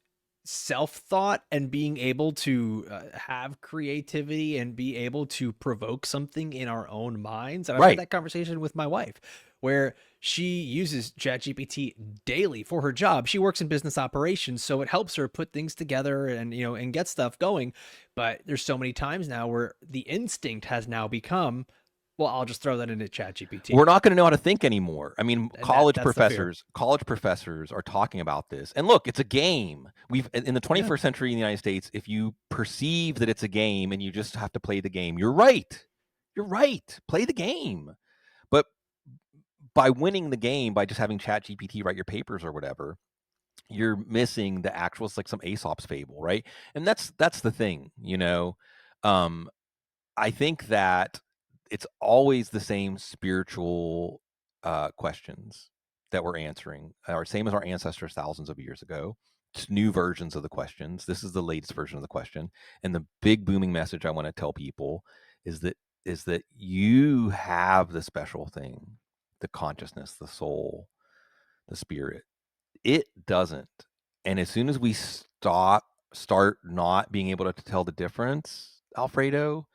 self thought and being able to have creativity and be able to provoke something in our own minds. And I've had right. that conversation with my wife where she uses ChatGPT daily for her job. She works in business operations, so it helps her put things together and and get stuff going. But there's so many times now where the instinct has now become, well, I'll just throw that into We're ChatGPT. not going to know how to think anymore. I mean, And college that's the fear. professors are talking about this. And look, it's a game. We've in the Yeah. 21st century in the United States, if you perceive that it's a game and you just have to play the game, you're right. You're right. Play the game. But by winning the game by just having Chat GPT write your papers or whatever, you're missing the actual, it's like some Aesop's fable, right? And that's the thing, Um I think that it's always the same spiritual questions that we're answering, or same as our ancestors thousands of years ago. Just new versions of the questions. This is the latest version of the question, and the big booming message I want to tell people is that you have the special thing, the consciousness, the soul, the spirit. It doesn't, and as soon as we start not being able to tell the difference, Alfredo,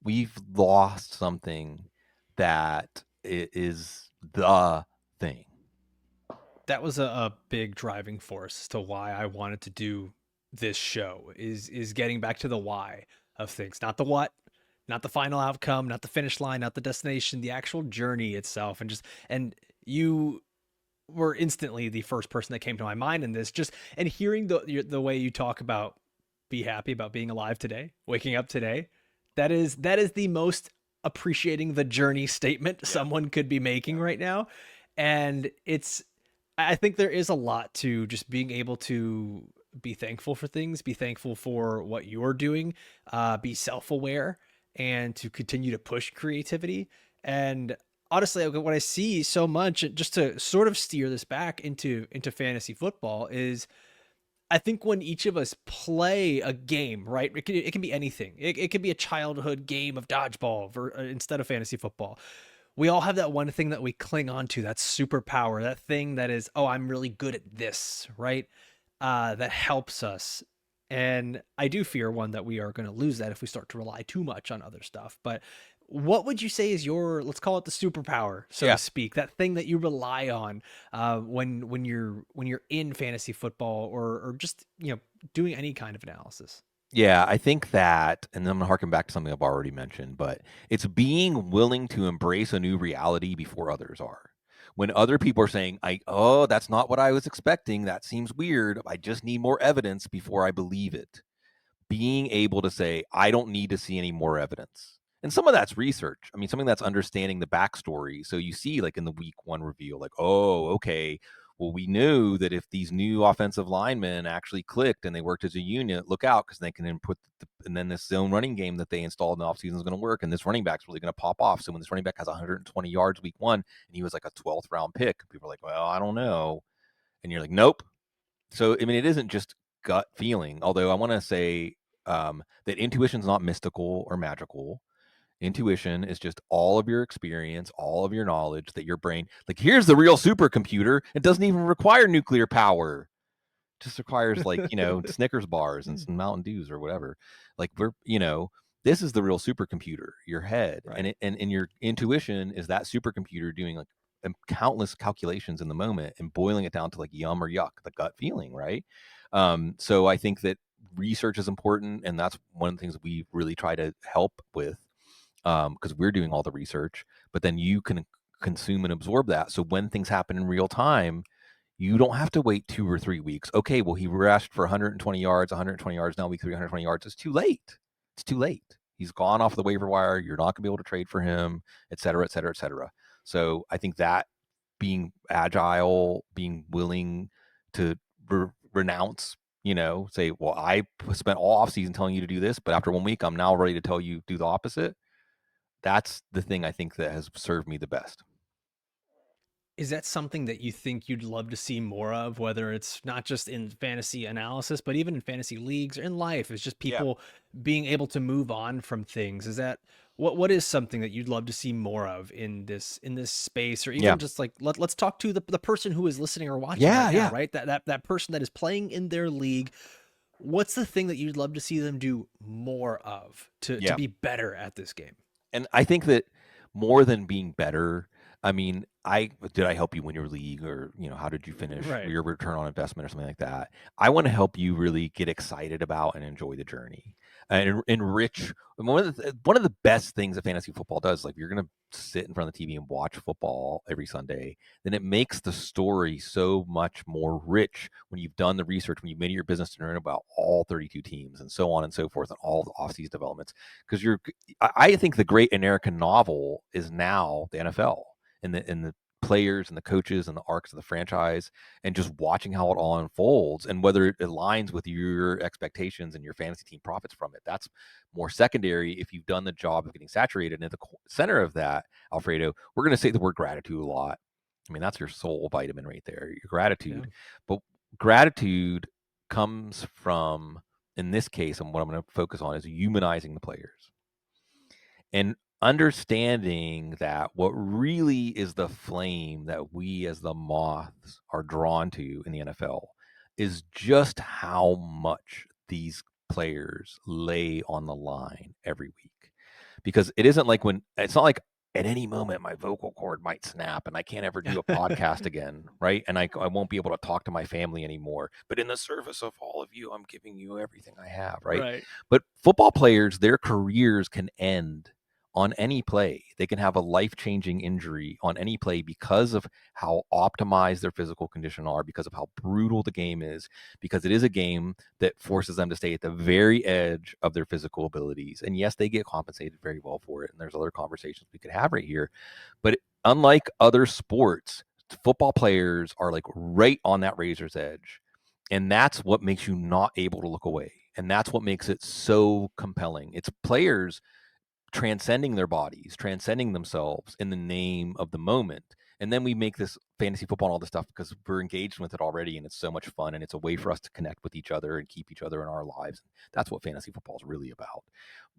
we've lost something that is the thing. That was a big driving force to why I wanted to do this show is getting back to the why of things, not the what, not the final outcome, not the finish line, not the destination, the actual journey itself. And you were instantly the first person that came to my mind in this, just and hearing the way you talk about be happy about being alive today, waking up today. That is the most appreciating the journey statement Yeah. someone could be making Yeah. right now. And I think there is a lot to just being able to be thankful for things, be thankful for what you're doing, be self-aware, and to continue to push creativity. And honestly, what I see so much, just to sort of steer this back into fantasy football, is I think when each of us play a game, right? It can be anything. It can be a childhood game of dodgeball instead of fantasy football. We all have that one thing that we cling on to, that superpower, that thing that is, oh, I'm really good at this, right? That helps us. And I do fear one that we are going to lose that if we start to rely too much on other stuff. But what would you say is your, let's call it the superpower, so to Yeah. speak, that thing that you rely on when you're in fantasy football or just doing any kind of analysis? Yeah, I think that, and then I'm gonna harken back to something I've already mentioned, but it's being willing to embrace a new reality before others are. When other people are saying, oh, that's not what I was expecting. That seems weird. I just need more evidence before I believe it. Being able to say, I don't need to see any more evidence. And some of that's research. I mean, something that's understanding the backstory. So you see, like in the week one reveal, like, oh, okay, well, we knew that if these new offensive linemen actually clicked and they worked as a unit, look out, because they can input, and then this zone running game that they installed in the offseason is going to work. And this running back's really going to pop off. So when this running back has 120 yards week one and he was like a 12th round pick, people are like, well, I don't know. And you're like, nope. So, I mean, it isn't just gut feeling, although I want to say that intuition is not mystical or magical. Intuition is just all of your experience, all of your knowledge that your brain, like, here's the real supercomputer. It doesn't even require nuclear power. It just requires, like, Snickers bars and some Mountain Dews or whatever. Like, this is the real supercomputer, your head. And Right. and your intuition is that supercomputer doing like countless calculations in the moment and boiling it down to like yum or yuck, the gut feeling, right? So I think that research is important, and that's one of the things we really try to help with, because we're doing all the research, but then you can consume and absorb that. So when things happen in real time, you don't have to wait 2 or 3 weeks. Okay, well, he rushed for 120 yards, 120 yards, now week 320 yards. It's too late. It's too late. He's gone off the waiver wire. You're not going to be able to trade for him, et cetera, et cetera, et cetera. So I think that being agile, being willing to renounce, say, well, I spent all offseason telling you to do this, but after 1 week, I'm now ready to tell you do the opposite. That's the thing I think that has served me the best. Is that something that you think you'd love to see more of, whether it's not just in fantasy analysis, but even in fantasy leagues or in life? Is just Yeah. people being able to move on from things. Is that what is something that you'd love to see more of in this space, or Yeah. even just like let's talk to the person who is listening or watching right Yeah. now, Yeah. right? That person that is playing in their league. What's the thing that you'd love to see them do more of to Yeah. be better at this game? And I think that more than being better, I mean, I help you win your league, or how did you finish Right. your return on investment or something like that. I want to help you really get excited about and enjoy the journey and enrich. One of the best things that fantasy football does, like, if you're going to sit in front of the TV and watch football every Sunday, then it makes the story so much more rich when you've done the research, when you've made it your business to learn about all 32 teams and so on and so forth, and all the offseason developments. Because I think the great American novel is now the NFL, and the players and the coaches and the arcs of the franchise, and just watching how it all unfolds and whether it aligns with your expectations and your fantasy team profits from it. That's more secondary if you've done the job of getting saturated. And at the center of that, Alfredo, we're going to say the word gratitude a lot. I mean, that's your soul vitamin right there, your Yeah. gratitude. But gratitude comes from, in this case, and what I'm going to focus on is humanizing the players and understanding that what really is the flame that we as the moths are drawn to in the NFL is just how much these players lay on the line every week, because it isn't like when it's not like at any moment my vocal cord might snap and I can't ever do a podcast again, right? And I won't be able to talk to my family anymore. But in the service of all of you, I'm giving you everything I have, right? Right. But football players, their careers can end on any play. They can have a life-changing injury on any play because of how optimized their physical condition are, because of how brutal the game is, because it is a game that forces them to stay at the very edge of their physical abilities. And yes, they get compensated very well for it. And there's other conversations we could have right here. But unlike other sports, football players are like right on that razor's edge. And that's what makes you not able to look away. And that's what makes it so compelling. It's players transcending their bodies, transcending themselves in the name of the moment. And then we make this fantasy football and all this stuff because we're engaged with it already, and it's so much fun, and it's a way for us to connect with each other and keep each other in our lives. That's what fantasy football is really about.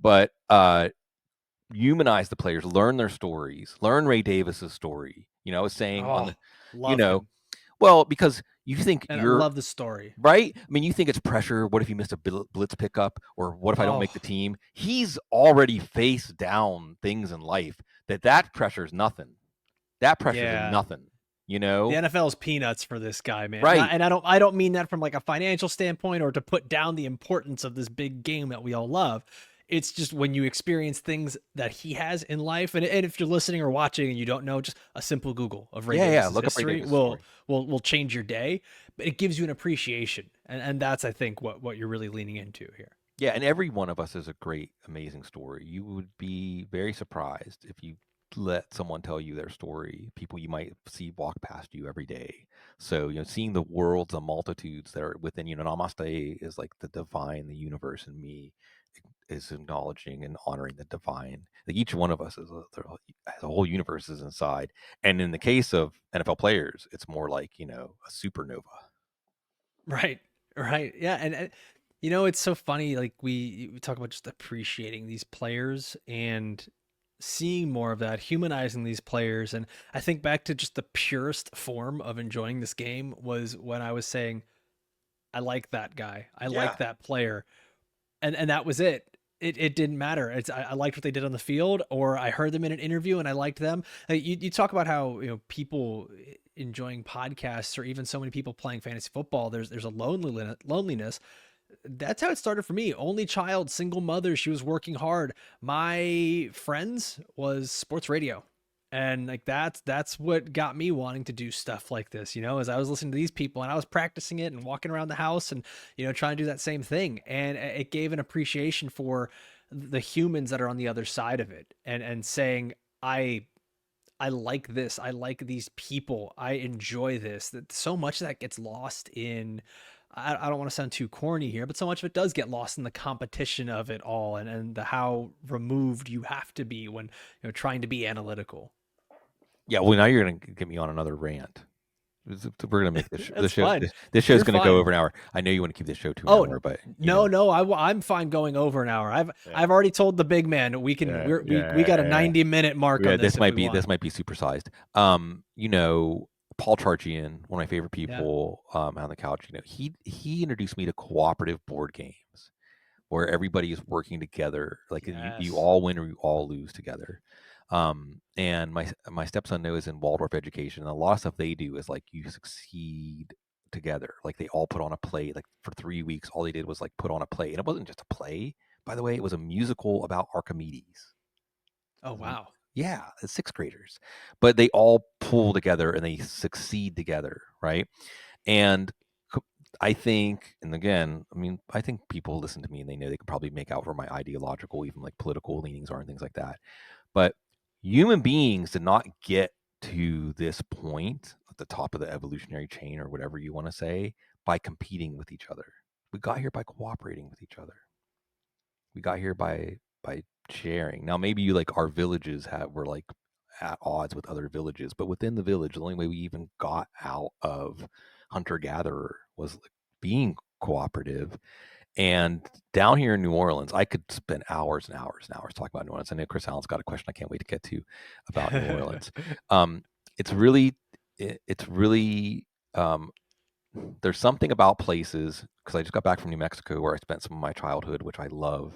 But humanize the players, learn their stories, learn Ray Davis's story. I was saying on Oh, the, you love know, him. well, because you think And I you're love the story. right? I mean, you think it's pressure. What if you missed a blitz pickup? Or what if I don't Oh, make the team? He's already faced down things in life that pressure is nothing. That pressure's yeah. nothing, you The know? NFL's peanuts for this guy, man. Right. And I don't mean that from like a financial standpoint or to put down the importance of this big game that we all love. It's just when you experience things that he has in life, and if you're listening or watching and you don't know, just a simple Google of Ray Yeah, yeah. Davis's Look up Ray history Davis' story. will change your day. But it gives you an appreciation, and that's I think what you're really leaning into here. Yeah, and every one of us is a great, amazing story. You would be very surprised if you let someone tell you their story, people you might see walk past you every day. So, seeing the worlds and multitudes that are within you, namaste is like the divine, the universe in me is acknowledging and honoring the divine. Like each one of us has a whole universe is inside. And in the case of NFL players, it's more like, a supernova. Right. Right. Yeah. And it's so funny. Like we talk about just appreciating these players and seeing more of that, humanizing these players. And I think back to just the purest form of enjoying this game was when I was saying, I like that guy. I like Yeah. that player. And that was it. It didn't matter. I liked what they did on the field, or I heard them in an interview and I liked them. You talk about how people enjoying podcasts, or even so many people playing fantasy football. There's a loneliness. That's how it started for me. Only child, single mother. She was working hard. My friends was sports radio. And like that's what got me wanting to do stuff like this, as I was listening to these people and I was practicing it and walking around the house and trying to do that same thing. And it gave an appreciation for the humans that are on the other side of it, and saying I like this. I like these people. I enjoy this. That so much of that gets lost in. I don't want to sound too corny here, but so much of it does get lost in the competition of it all, and the how removed you have to be when trying to be analytical. Yeah, well, now you're gonna get me on another rant. We're gonna make this That's fine. this show's You're gonna go fine. over an hour. I know you want to keep this show to an Oh hour, but no, I'm fine going over an hour. yeah, I've already told the big man yeah, we got a yeah, 90-minute mark yeah. on this if we want. This might be supersized. Paul Charchian, one of my favorite Yeah. people, on the couch. He introduced me to cooperative board games where everybody is working together. Like you Yes. all win or you all lose together. And my stepson knows in Waldorf education, and a lot of stuff they do is like you succeed together. Like they all put on a play. Like for 3 weeks, all they did was like put on a play, and it wasn't just a play. By the way, it was a musical about Archimedes. Oh It was wow. yeah, it's sixth graders, but they all pull together and they succeed together, right? And I think, and again, I mean, I think people listen to me and they know they can probably make out where my ideological, even like political leanings are and things like that. But human beings did not get to this point at the top of the evolutionary chain or whatever you want to say by competing with each other. We got here by cooperating with each other. We got here by sharing. Now maybe you like our villages were like at odds with other villages, but within the village, the only way we even got out of hunter gatherer was like being cooperative. And down here in New Orleans, I could spend hours and hours and hours talking about New Orleans. I know Chris Allen's got a question I can't wait to get to about New Orleans. Um, it's really, it's really there's something about places, because I just got back from New Mexico where I spent some of my childhood, which I love,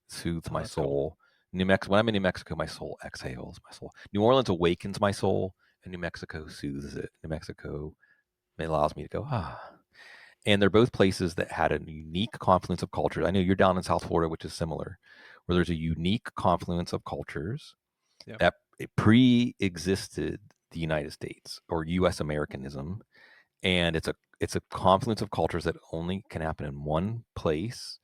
soothes Oh, my that's cool. soul. New Mexico, when I'm in New Mexico, my soul exhales. My soul. New Orleans awakens my soul, and New Mexico soothes it. New Mexico, it allows me to go And they're both places that had a unique confluence of cultures. I know you're down in South Florida, which is similar, where there's a unique confluence of cultures Yep. that it pre-existed the United States or U.S. Americanism, and it's a confluence of cultures that only can happen in one place,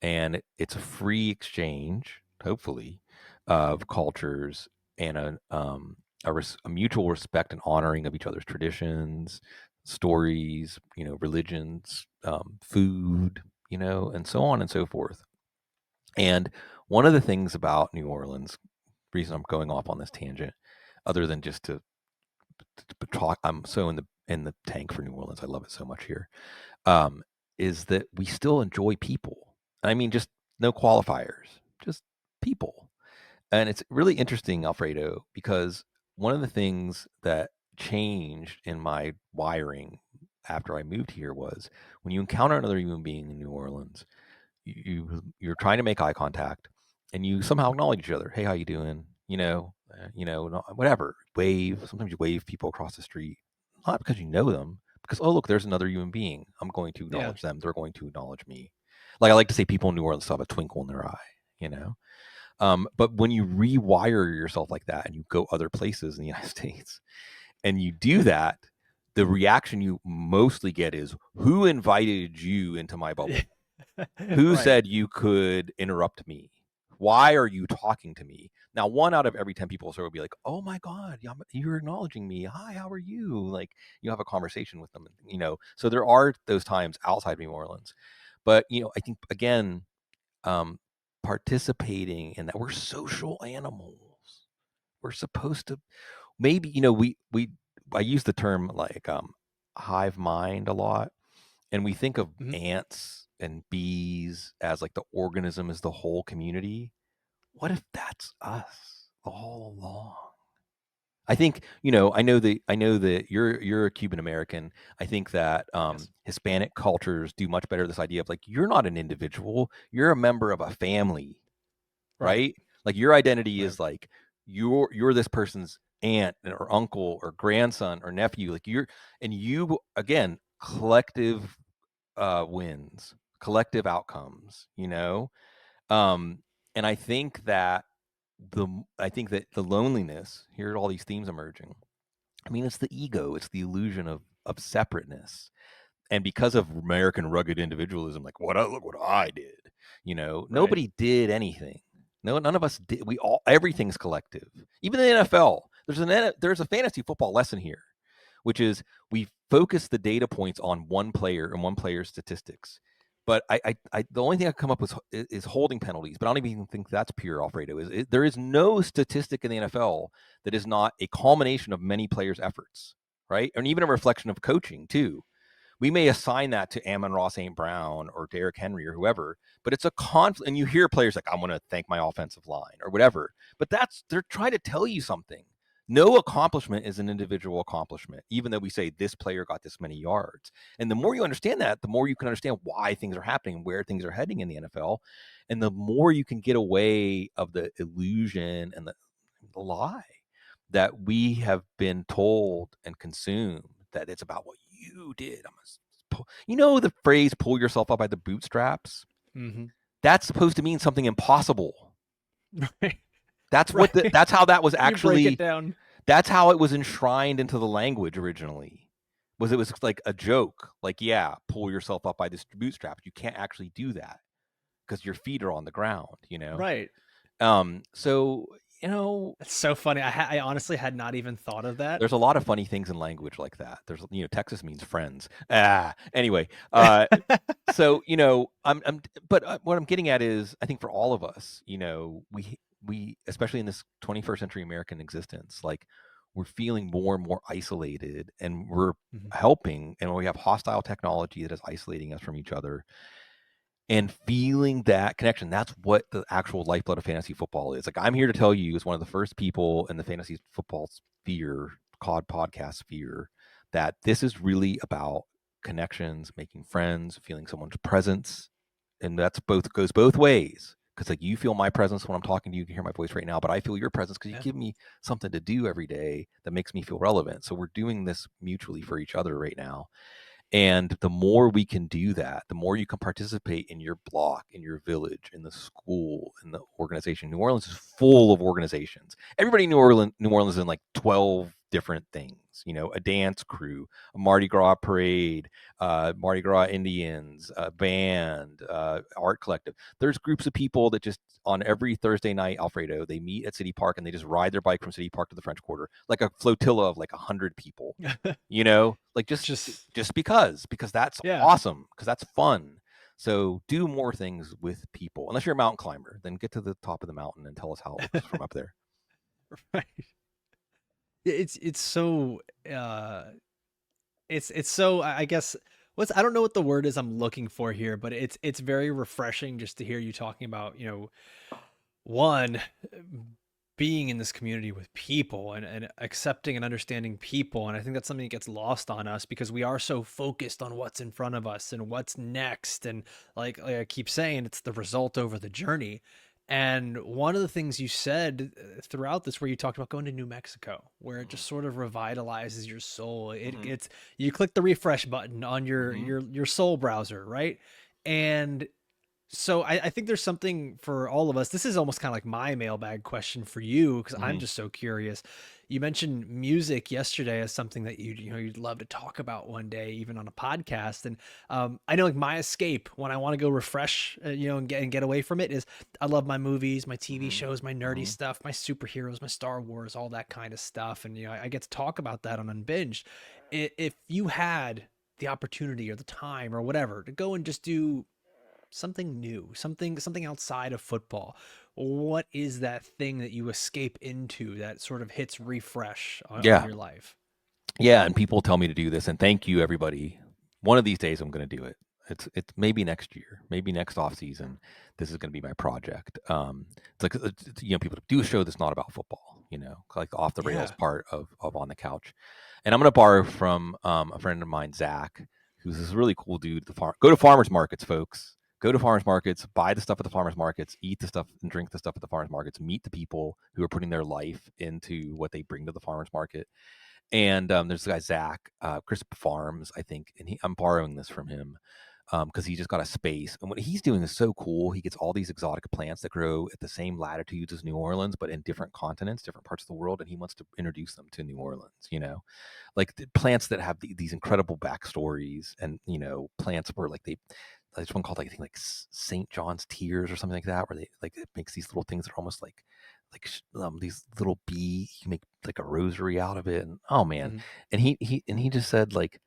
and it's a free exchange, hopefully, of cultures and a mutual respect and honoring of each other's traditions, stories, religions, food, and so on and so forth. And one of the things about New Orleans, reason I'm going off on this tangent, other than just to talk, I'm so in the tank for New Orleans. I love it so much here. Um, is that we still enjoy people. I mean, just no qualifiers, just people. And it's really interesting, Alfredo, because one of the things that changed in my wiring after I moved here was when you encounter another human being in New Orleans, you're trying to make eye contact, and you somehow Mhm. acknowledge each other. Hey, how you doing? Whatever. Wave. Sometimes you wave people across the street, not because you know them, because oh look, there's another human being. I'm going to Yeah. acknowledge them. They're going to acknowledge me. Like I like to say, people in New Orleans still have a twinkle in their eye. You know. But when you rewire yourself like that, and you go other places in the United States, and you do that, the reaction you mostly get is, "Who invited you into my bubble? Who Right. said you could interrupt me? Why are you talking to me?" Now, one out of every 10 people will be like, "Oh my God, you're acknowledging me. Hi, how are you?" Like, you have a conversation with them, So there are those times outside New Orleans. But, I think, again, um, participating in that, we're social animals. We're supposed to, maybe, I use the term like hive mind a lot, and we think of Mhm. ants and bees as like the organism is the whole community. What if that's us all along? I think, I know that you're a Cuban American. I think that Yes. Hispanic cultures do much better this idea of like, you're not an individual, you're a member of a family, Right. right? Like your identity Right. is like you're this person's aunt or uncle or grandson or nephew. Like and you, again, collective wins, collective outcomes, Um, and I think that the loneliness, here are all these themes emerging. I mean, it's the ego, it's the illusion of separateness. And because of American rugged individualism, like look what I did, Right. nobody did anything. No, none of us did. Everything's collective. Even the NFL. There's a fantasy football lesson here, which is we focus the data points on one player and one player's statistics. But the only thing I come up with is holding penalties. But I don't even think that's pure, Alfredo. There is no statistic in the NFL that is not a culmination of many players' efforts, right? And even a reflection of coaching too. We may assign that to Amon-Ra St. Brown or Derrick Henry or whoever, but it's a conflict. And you hear players like, "I'm going to thank my offensive line," or whatever. But they're trying to tell you something. No accomplishment is an individual accomplishment, even though we say this player got this many yards. And the more you understand that, the more you can understand why things are happening and where things are heading in the NFL. And the more you can get away of the illusion and the lie that we have been told and consumed, that it's about what you did. The phrase "pull yourself up by the bootstraps"? Hmm. That's supposed to mean something impossible. Right. That's what Right. that's how that was You break it actually. down. That's how it was enshrined into the language originally. It was like a joke, like, yeah, pull yourself up by the bootstraps. You can't actually do that because your feet are on the ground. Right. So That's so funny. I honestly had not even thought of that. there's a lot of funny things in language like that. There's, Texas means friends. Anyway, so but what I'm getting at is, I think for all of us, we especially in this 21st century American existence, like, we're feeling more and more isolated, and we're Mhm. helping, and we have hostile technology that is isolating us from each other, and feeling that connection. That's what the actual lifeblood of fantasy football is. Like, I'm here to tell you, as one of the first people in the fantasy football sphere, COD podcast sphere, that this is really about connections, making friends, feeling someone's presence, and that's goes both ways. Because like you feel my presence when I'm talking to you, you can hear my voice right now, but I feel your presence because you Yeah. give me something to do every day that makes me feel relevant. So we're doing this mutually for each other right now. And the more we can do that, the more you can participate in your block, in your village, in the school, in the organization. New Orleans is full of organizations. Everybody in New Orleans is in like 12 different things. You know, a dance crew, a Mardi Gras parade, Mardi Gras Indians, a band, art collective. There's groups of people that just on every Thursday night, Alfredo, they meet at City Park and they just ride their bike from City Park to the French Quarter, like a flotilla of like 100 people. You know, like Just just because that's yeah. awesome, because that's fun. So do more things with people. Unless you're a mountain climber, then get to the top of the mountain and tell us how it looks from up there. Right. It's so uh it's so I guess what's I don't know what the word is I'm looking for here, but it's very refreshing just to hear you talking about, one being in this community with people and accepting and understanding people. And I think that's something that gets lost on us because we are so focused on what's in front of us and what's next. And like I keep saying, it's the result over the journey. And one of the things you said throughout this, where you talked about going to New Mexico, where it just sort of revitalizes your soul. Mm-hmm. It's you click the refresh button on your Mm-hmm. your soul browser, right? And so I think there's something for all of us. This is almost kind of like my mailbag question for you because I'm Mm-hmm. just so curious. You mentioned music yesterday as something that you'd love to talk about one day, even on a podcast. And I know like my escape when I want to go refresh, and get away from it is I love my movies, my TV Mm-hmm. shows, my nerdy Mm-hmm. stuff, my superheroes, my Star Wars, all that kind of stuff. And I get to talk about that on Unbinged. If you had the opportunity or the time or whatever to go and just do something new, something outside of football. What is that thing that you escape into that sort of hits refresh on Yeah. your life? Yeah. And people tell me to do this. And thank you, everybody. One of these days, I'm going to do it. It's maybe next year, maybe next off season. This is going to be my project. It's like people do a show that's not about football. Like the off the rails Yeah. part of on the couch. And I'm going to borrow from a friend of mine, Zach, who's this really cool dude. Go to farmers markets, folks. Go to farmers markets, buy the stuff at the farmers markets, eat the stuff and drink the stuff at the farmers markets, meet the people who are putting their life into what they bring to the farmers market. And there's the guy Zach, Chris Farms, I think, and I'm borrowing this from him because he just got a space. And what he's doing is so cool. He gets all these exotic plants that grow at the same latitudes as New Orleans, but in different continents, different parts of the world, and he wants to introduce them to New Orleans. Like the plants that have these incredible backstories, and plants where like there's one called I think like St. John's Tears or something like that, where they like it makes these little things that are almost like these little bee. You make like a rosary out of it, and oh man, Mhm. and he just said like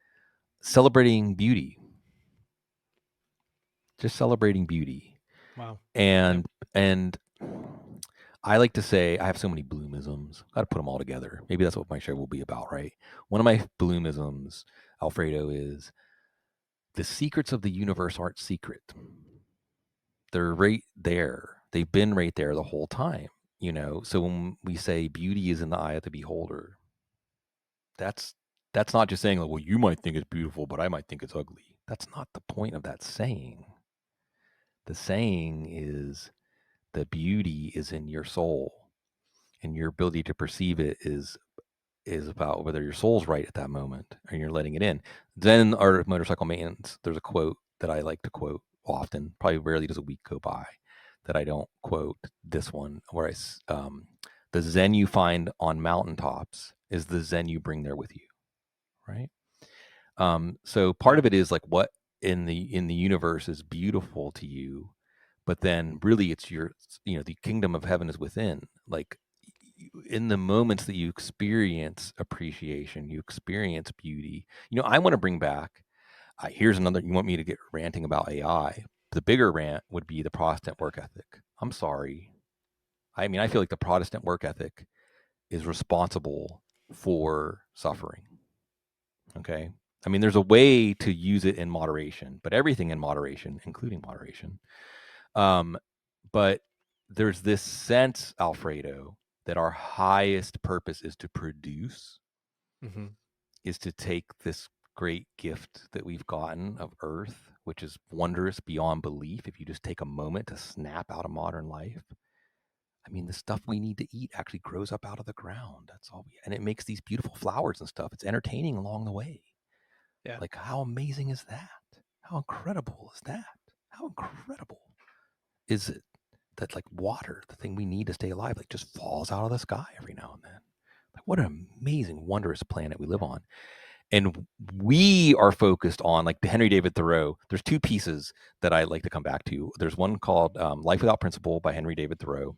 celebrating beauty, just celebrating beauty, Wow. Yep. and I like to say I have so many Bloomisms. Got to put them all together. Maybe that's what my show will be about, right? One of my Bloomisms, Alfredo, is the secrets of the universe aren't secret. They're right there. They've been right there the whole time. So when we say beauty is in the eye of the beholder, that's that's not just saying like, well, you might think it's beautiful, but I might think it's ugly. That's not the point of that saying. The saying is the beauty is in your soul, and your ability to perceive it is about whether your soul's right at that moment and you're letting it in. Then our motorcycle maintenance, there's a quote that I like to quote often. Probably rarely does a week go by that I don't quote this one, where the Zen you find on mountaintops is the Zen you bring there with you, right? So part Yeah. of it is like what in the universe is beautiful to you, but then really it's the kingdom of heaven is within. Like in the moments that you experience appreciation, you experience beauty. I want to bring back. Here's another. You want me to get ranting about AI? The bigger rant would be the Protestant work ethic. I'm sorry. I mean, I feel like the Protestant work ethic is responsible for suffering. Okay. I mean, there's a way to use it in moderation, but everything in moderation, including moderation. Um, but there's this sense, Alfredo, that our highest purpose is to produce, Hmm. is to take this. great gift that we've gotten of Earth, which is wondrous beyond belief if you just take a moment to snap out of modern life. I mean, the stuff we need to eat actually grows up out of the ground. That's all and it makes these beautiful flowers and stuff. It's entertaining along the way. Yeah. Like, how amazing is that? How incredible is that? How incredible is it that, like, water, the thing we need to stay alive, like, just falls out of the sky every now and then? Like, what an amazing, wondrous planet we live on. And we are focused on, like, Henry David Thoreau. There's two pieces that I like to come back to. There's one called Life Without Principle by Henry David Thoreau,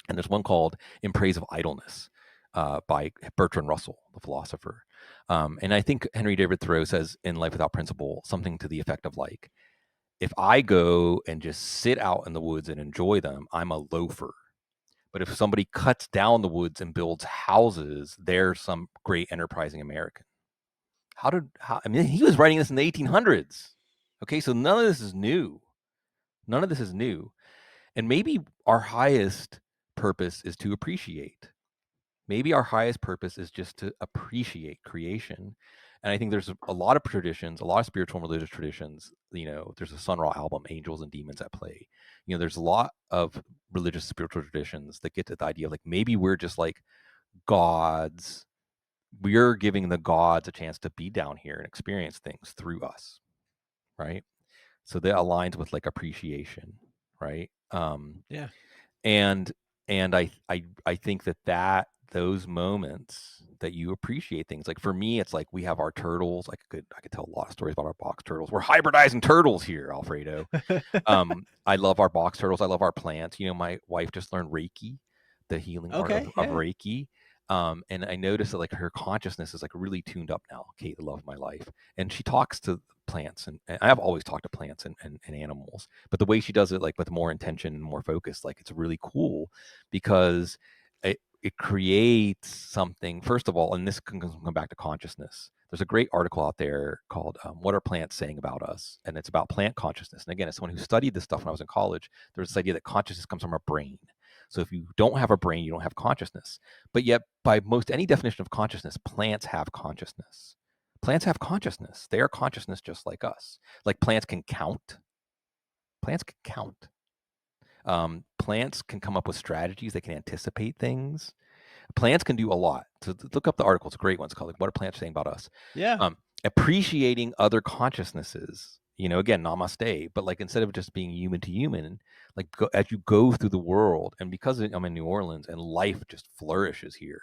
and there's one called In Praise of Idleness by Bertrand Russell, the philosopher. And I think Henry David Thoreau says in Life Without Principle something to the effect of, like, if I go and just sit out in the woods and enjoy them, I'm a loafer. But if somebody cuts down the woods and builds houses, they're some great enterprising American. I mean, he was writing this in the 1800s. Okay, so none of this is new. None of this is new. And maybe our highest purpose is to appreciate. Maybe our highest purpose is just to appreciate creation. And I think there's a lot of traditions, a lot of spiritual and religious traditions. There's a Sun Ra album, Angels and Demons at Play. There's a lot of religious spiritual traditions that get to the idea of, like, maybe we're just like gods. We're giving the gods a chance to be down here and experience things through us, right? So that aligns with, like, appreciation, right? Yeah. And I think that those moments that you appreciate things, like, for me, it's like we have our turtles. I could tell a lot of stories about our box turtles. We're hybridizing turtles here, Alfredo. I love our box turtles. I love our plants. My wife just learned Reiki, the healing art Okay. of Yeah. Reiki. And I noticed that, like, her consciousness is, like, really tuned up now. Kate, the love of my life, and she talks to plants, and I've always talked to plants and animals, but the way she does it, like, with more intention and more focus, like, it's really cool because it creates something. First of all, and this can come back to consciousness. There's a great article out there called "What Are Plants Saying About Us?" and it's about plant consciousness. And again, as someone who studied this stuff when I was in college, there's this idea that consciousness comes from our brain. So if you don't have a brain, you don't have consciousness. But yet, by most any definition of consciousness, plants have consciousness. Plants have consciousness. They are consciousness just like us. Like, plants can count. Plants can count. Plants can come up with strategies. They can anticipate things. Plants can do a lot. So look up the article. It's a great one. It's called, like, "What Are Plants Saying About Us?" Yeah. Appreciating other consciousnesses. Again, namaste. But, like, instead of just being human to human, like, as you go through the world, and because I'm in New Orleans and life just flourishes here.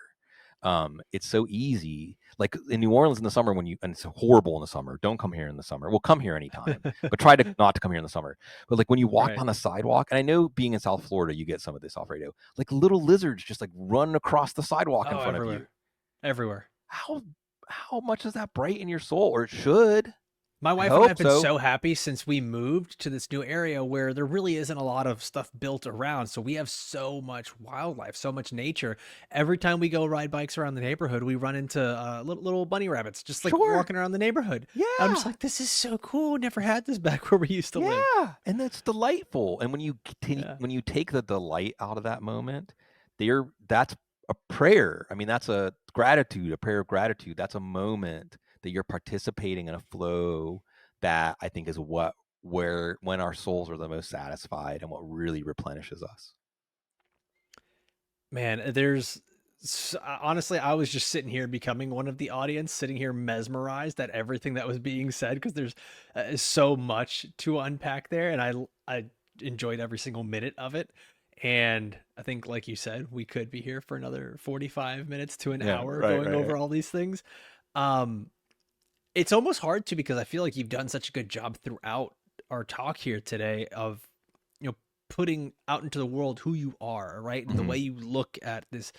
It's so easy. Like, in New Orleans in the summer, and it's horrible in the summer. Don't come here in the summer. Well, come here anytime, but try to not to come here in the summer. But, like, when you walk Right. down the sidewalk, and I know being in South Florida, you get some of this, Alfredo. Like, little lizards just, like, run across the sidewalk in Oh, front of you. everywhere. Everywhere. How how much does that brighten your soul? Or it should. My I wife and I hope have been so. so happy since we moved to this new area where there really isn't a lot of stuff built around. So we have so much wildlife, so much nature. Every time we go ride bikes around the neighborhood, we run into little bunny rabbits just like Sure. walking around the neighborhood. And I'm just Yeah. like, this is so cool. Never had this back where we used to live. Yeah, and that's delightful. And Yeah. when you take the delight out of that moment, that's a prayer. I mean, that's a gratitude, a prayer of gratitude. That's a moment that you're participating in a flow that I think is where when our souls are the most satisfied and what really replenishes us. Man, honestly, I was just sitting here becoming one of the audience, sitting here mesmerized at everything that was being said because there's so much to unpack there, and I enjoyed every single minute of it. And I think, like you said, we could be here for another 45 minutes to an Yeah, hour right, going right, over right. all these things. Um, it's almost hard to because I feel like you've done such a good job throughout our talk here today of you know putting out into the world who you are, right? And the Mhm. way you look at this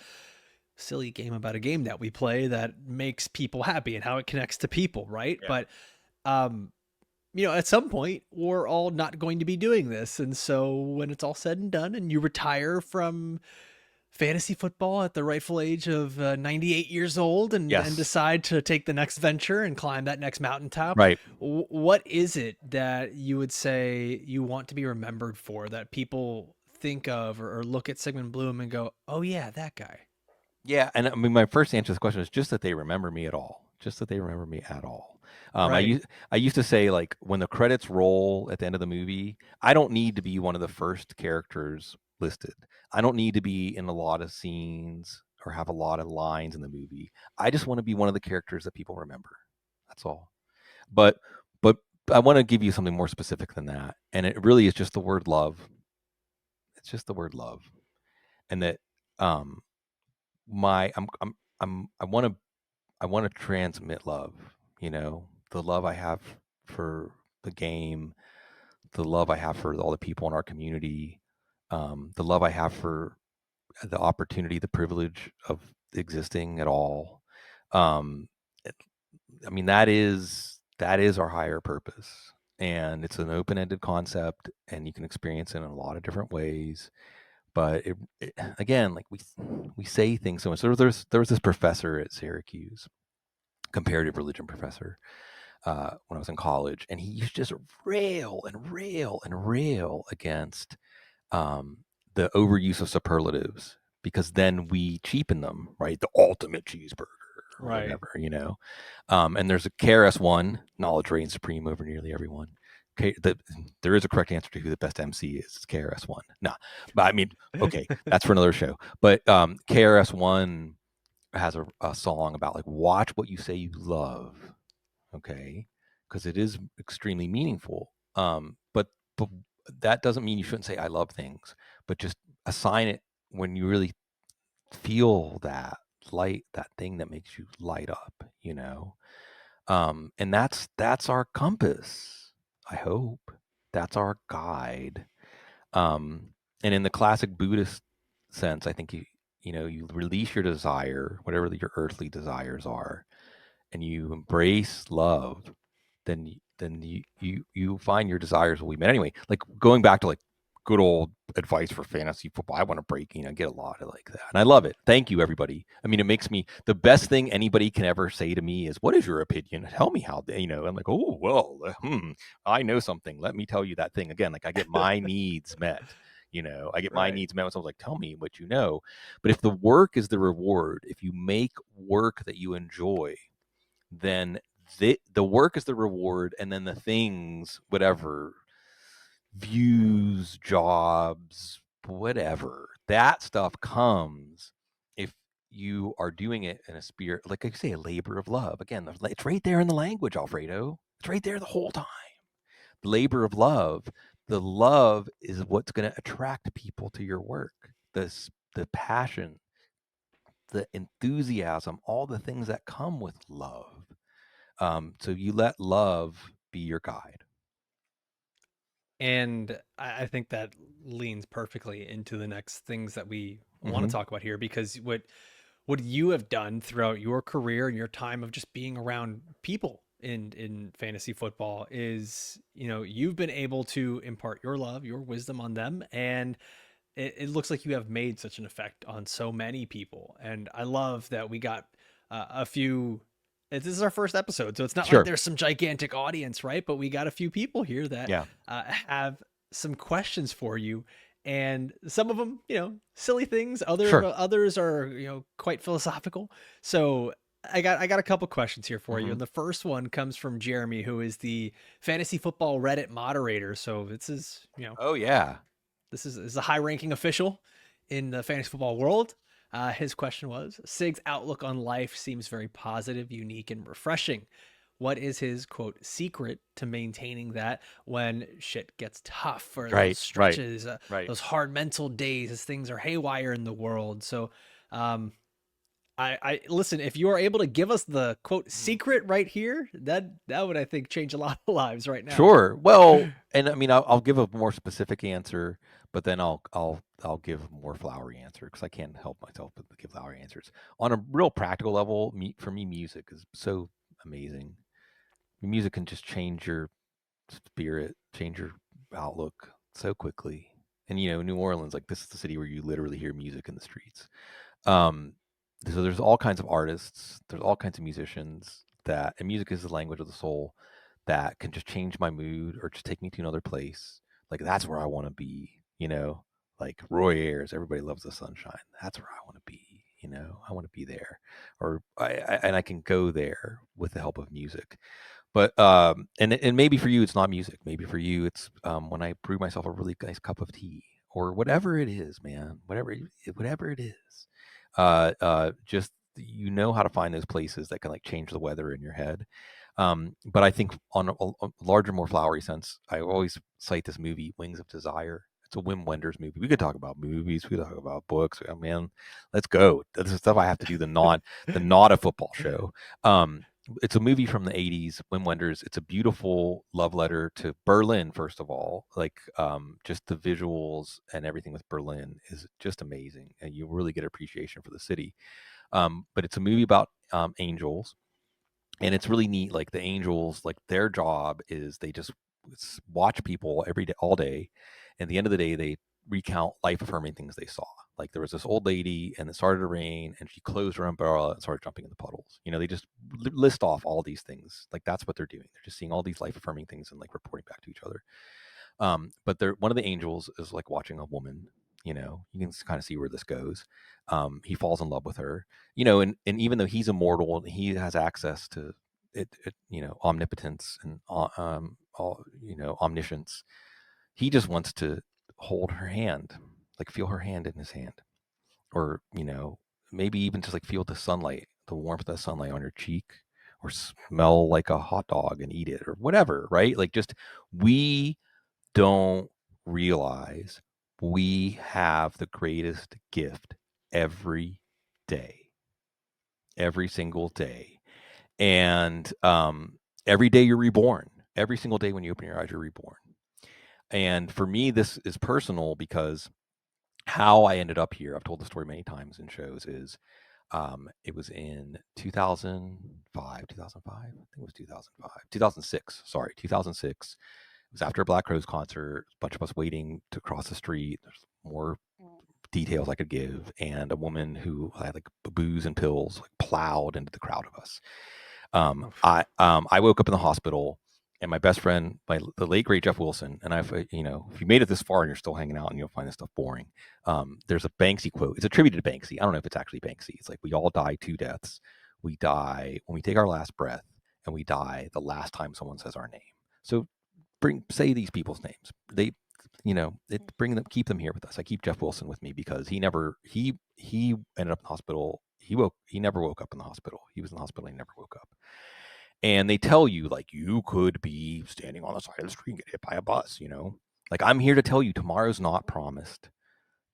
silly game about a game that we play that makes people happy and how it connects to people, right? Yeah. But um at some point we're all not going to be doing this. And so when it's all said and done and you retire from fantasy football at the rightful age of 98 years old and Yes. decide to take the next venture and climb that next mountaintop, Right. what is it that you would say you want to be remembered for that people think of or look at Sigmund Bloom and go, oh yeah, that guy? Yeah, and I mean, my first answer to this question is just that they remember me at all. Just that they remember me at all. I Right. used to say, like, when the credits roll at the end of the movie, I don't need to be one of the first characters listed. I don't need to be in a lot of scenes or have a lot of lines in the movie. I just want to be one of the characters that people remember. That's all. But but I want to give you something more specific than that, and it really is just the word love. It's just the word love, and that um my I want to transmit love, the love I have for the game, the love I have for all the people in our community, the love I have for the opportunity, the privilege of existing at all. Um, it- I mean, that is our higher purpose, and it's an open-ended concept, and you can experience it in a lot of different ways. But again, like we say things so much. There was this professor at Syracuse, comparative religion professor, when I was in college, and he used to just rail and rail and rail against um, the overuse of superlatives, because then we cheapen them, right? The ultimate cheeseburger or Right. whatever. And there's a KRS-One, knowledge reigns supreme over nearly everyone. There is a correct answer to who the best MC is. It's KRS-One. Nah, but I mean, okay, that's for another show. But KRS-One has a song about, like, watch what you say you love, okay, because it is extremely meaningful. But that doesn't mean you shouldn't say I love things, but just assign it when you really feel that thing that makes you light up. And that's our compass. I hope that's our guide. Um, and in the classic Buddhist sense, I think you release your desire, whatever your earthly desires are, and you embrace love, then you find your desires will be met anyway. Like, going back to, like, good old advice for fantasy football, I want to get a lot of like that, and I love it. Thank you, everybody. I mean, it makes me the best thing anybody can ever say to me is, "What is your opinion? Tell me how." I'm like, "Oh well, I know something. Let me tell you that thing again." Like, I get my needs met. I get my Right. needs met when someone's like, "Tell me what you know." But if the work is the reward, if you make work that you enjoy, then the work is the reward, and then the things, whatever, views, jobs, whatever, that stuff comes if you are doing it in a spirit, like I say, a labor of love. Again, it's right there in the language, Alfredo. It's right there the whole time. The labor of love. The love is what's going to attract people to your work. The passion, the enthusiasm, all the things that come with love. So you let love be your guide. And I think that leans perfectly into the next things that we want to Hmm. talk about here, because what you have done throughout your career and your time of just being around people in fantasy football is, you've been able to impart your love, your wisdom on them, and it looks like you have made such an effect on so many people. And I love that we got a few. This is our first episode, so it's not like Sure. there's some gigantic audience, right? But we got a few people here that Yeah. have some questions for you, and some of them, silly things. Sure. Others are, quite philosophical. So I got a couple questions here for you, Hmm. and the first one comes from Jeremy, who is the fantasy football Reddit moderator. So this is, Oh yeah. this is a high ranking official in the fantasy football world. His question was, Sig's outlook on life seems very positive, unique, and refreshing. What is his quote secret to maintaining that when shit gets tough, or those Right. Right. stretches, Right. those hard mental days as things are haywire in the world? So, um, I listen. If you are able to give us the quote Mhm. secret right here, that would, I think, change a lot of lives right now. Sure. Well, and I mean, I'll give a more specific answer, but then I'll give a more flowery answer, because I can't help myself but to give flowery answers. On a real practical level, for me, music is so amazing. Music can just change your spirit, change your outlook so quickly. And New Orleans, like, this is the city where you literally hear music in the streets. Um, so there's all kinds of artists, there's all kinds of musicians, and music is the language of the soul, that can just change my mood or just take me to another place. Like, that's where I want to be. Like Roy Ayers, everybody loves the sunshine. That's where I want to be. I want to be there, and I can go there with the help of music. But and maybe for you it's not music. Maybe for you it's when I brew myself a really nice cup of tea or whatever it is, man. Whatever it is. Just you know how to find those places that can like change the weather in your head. But I think on a larger, more flowery sense, I always cite this movie, Wings of Desire. It's a Wim Wenders movie. We could talk about movies. We could talk about books. Oh, man, let's go. This is stuff I have to do. The not a football show. Um, it's a movie from the 80s, Wim Wenders. It's a beautiful love letter to Berlin, first of all. Like, just the visuals and everything with Berlin is just amazing. And you really get appreciation for the city. But it's a movie about angels. And it's really neat. Like, the angels, like, their job is they just watch people every day, all day. And at the end of the day, they recount life affirming things they saw. Like, there was this old lady and it started to rain and she closed her umbrella and started jumping in the puddles. They just list off all these things. Like, that's what they're doing. They're just seeing all these life affirming things and like reporting back to each other. But they're one of the angels is like watching a woman. You can kind of see where this goes. He falls in love with her. And even though he's immortal and he has access to omnipotence and omniscience, he just wants to hold her hand, like feel her hand in his hand, or maybe even just like feel the sunlight, the warmth of the sunlight on your cheek, or smell like a hot dog and eat it, or whatever, right? Like, just we don't realize we have the greatest gift every day, every single day. And every day you're reborn. Every single day when you open your eyes, you're reborn. And for me, this is personal because how I ended up here, I've told the story many times in shows, is it was in 2005, 2005, I think it was 2005, 2006, sorry, 2006. It was after a Black Crowes concert, a bunch of us waiting to cross the street. There's more details I could give, and a woman who had like booze and pills like plowed into the crowd of us. I woke up in the hospital, and my best friend, the late great Jeff Wilson, and if you made it this far and you're still hanging out and you'll find this stuff boring. There's a Banksy quote. It's attributed to Banksy. I don't know if it's actually Banksy. It's like, we all die two deaths. We die when we take our last breath, and we die the last time someone says our name. So say these people's names. They, bring them, keep them here with us. I keep Jeff Wilson with me because he ended up in the hospital. He never woke up in the hospital. He was in the hospital. He never woke up. And they tell you, like, you could be standing on the side of the street and get hit by a bus. Like, I'm here to tell you, tomorrow's not promised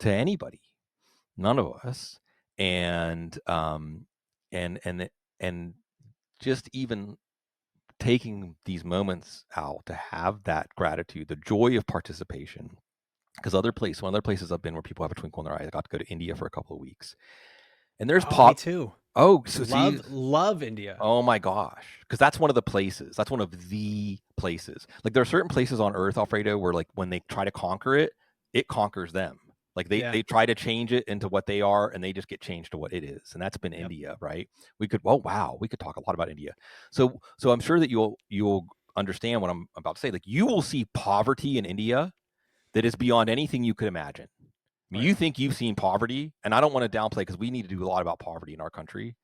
to anybody, none of us. And and just even taking these moments out to have that gratitude, the joy of participation. Because one of other places I've been where people have a twinkle in their eye, I got to go to India for a couple of weeks. And there's Oh, me pop. too. Oh, so see, Love India. oh my gosh, because that's one of the places. That's one of the places. Like, there are certain places on Earth, Alfredo, where like when they try to conquer it, it conquers them. Like, Yeah. they try to change it into what they are, and they just get changed to what it is. And that's been Yep. India, right? We could, oh wow, we could talk a lot about India. So I'm sure that you'll understand what I'm about to say. Like, you will see poverty in India that is beyond anything you could imagine. I mean, Right. you think you've seen poverty, and I don't want to downplay, because we need to do a lot about poverty in our country,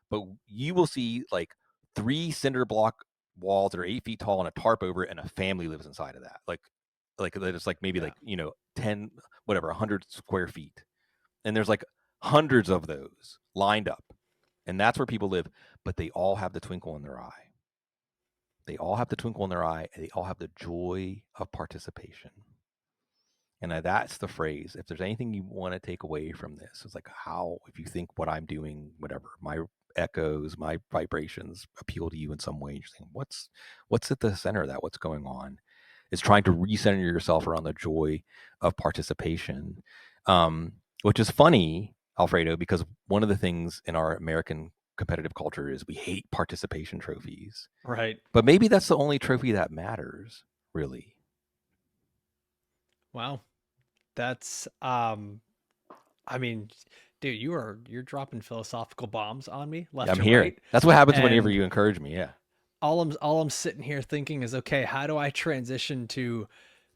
but you will see like 3 cinder block walls that are 8 feet tall and a tarp over it, and a family lives inside of that. Like it's like maybe Yeah. like 10, whatever, 100 square feet, and there's like hundreds of those lined up, and that's where people live. But they all have the twinkle in their eye. They all have the twinkle in their eye, and they all have the joy of participation. And that's the phrase. If there's anything you want to take away from this, it's like, how, if you think what I'm doing, whatever, my echoes, my vibrations appeal to you in some way, you're saying, what's at the center of that? What's going on? It's trying to recenter yourself around the joy of participation, which is funny, Alfredo, because one of the things in our American competitive culture is we hate participation trophies. Right. But maybe that's the only trophy that matters, really. Wow. That's I mean, dude, you're dropping philosophical bombs on me left I'm to here. right. That's what happens whenever And you encourage me. Yeah. all I'm sitting here thinking is, okay, how do I transition to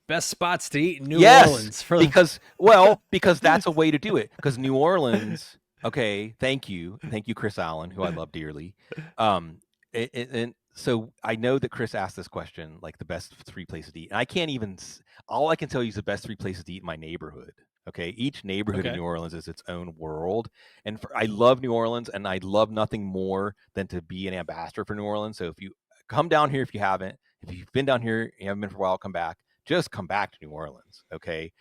best spots to eat in New Yes, Orleans for the because that's a way to do it. Because New Orleans, okay, thank you, Chris Allen, who I love dearly. Um, and So I know that Chris asked this question, like the best 3 places to eat, and I can't even. All I can tell you is the best 3 places to eat in my neighborhood. Okay, each neighborhood in Okay. New Orleans is its own world, and I love New Orleans, and I love nothing more than to be an ambassador for New Orleans. So if you come down here, if you haven't, if you've been down here, you haven't been for a while, come back. Just come back to New Orleans, okay?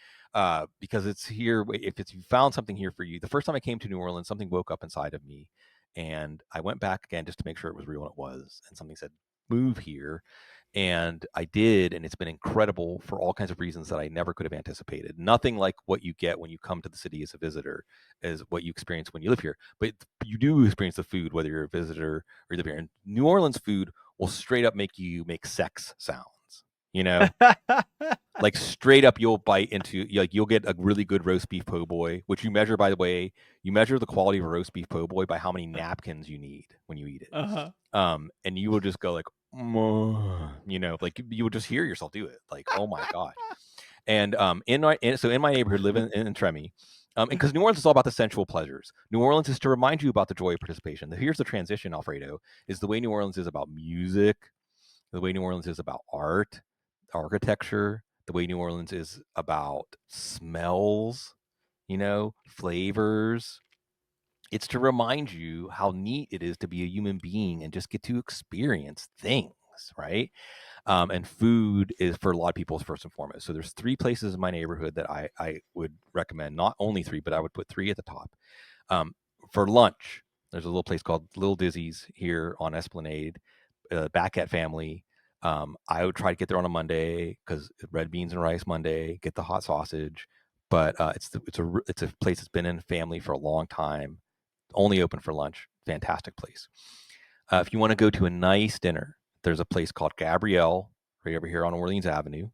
Because it's here. If it's you found something here for you, the first time I came to New Orleans, something woke up inside of me, and I went back again just to make sure it was real, and it was. And something said, "Move here." And I did, and it's been incredible for all kinds of reasons that I never could have anticipated. Nothing like what you get when you come to the city as a visitor is what you experience when you live here. But you do experience the food, whether you're a visitor or you live here. And New Orleans food will straight up make you make sex sounds, you know? Like straight up, you'll bite into, like, you'll get a really good roast beef po' boy, which you measure, by the way, you measure the quality of a roast beef po' boy by how many napkins you need when you eat it. Uh-huh. And you will just go like, like you will just hear yourself do it, like, oh my gosh. And in my neighborhood, living in Tremy, and because New Orleans is all about the sensual pleasures. New Orleans is to remind you about the joy of participation. Here's the transition, Alfredo, is the way New Orleans is about music, the way New Orleans is about art, architecture, the way New Orleans is about smells, flavors. It's to remind you how neat it is to be a human being and just get to experience things, right? And food is, for a lot of people, is first and foremost. So there's 3 places in my neighborhood that I would recommend. Not only 3, but I would put 3 at the top. Um, for lunch, there's a little place called Little Dizzy's here on Esplanade, Backett family. I would try to get there on a Monday because red beans and rice Monday. Get the hot sausage, but it's a place that's been in family for a long time. Only open for lunch. Fantastic place. If you want to go to a nice dinner, there's a place called Gabrielle right over here on Orleans Avenue,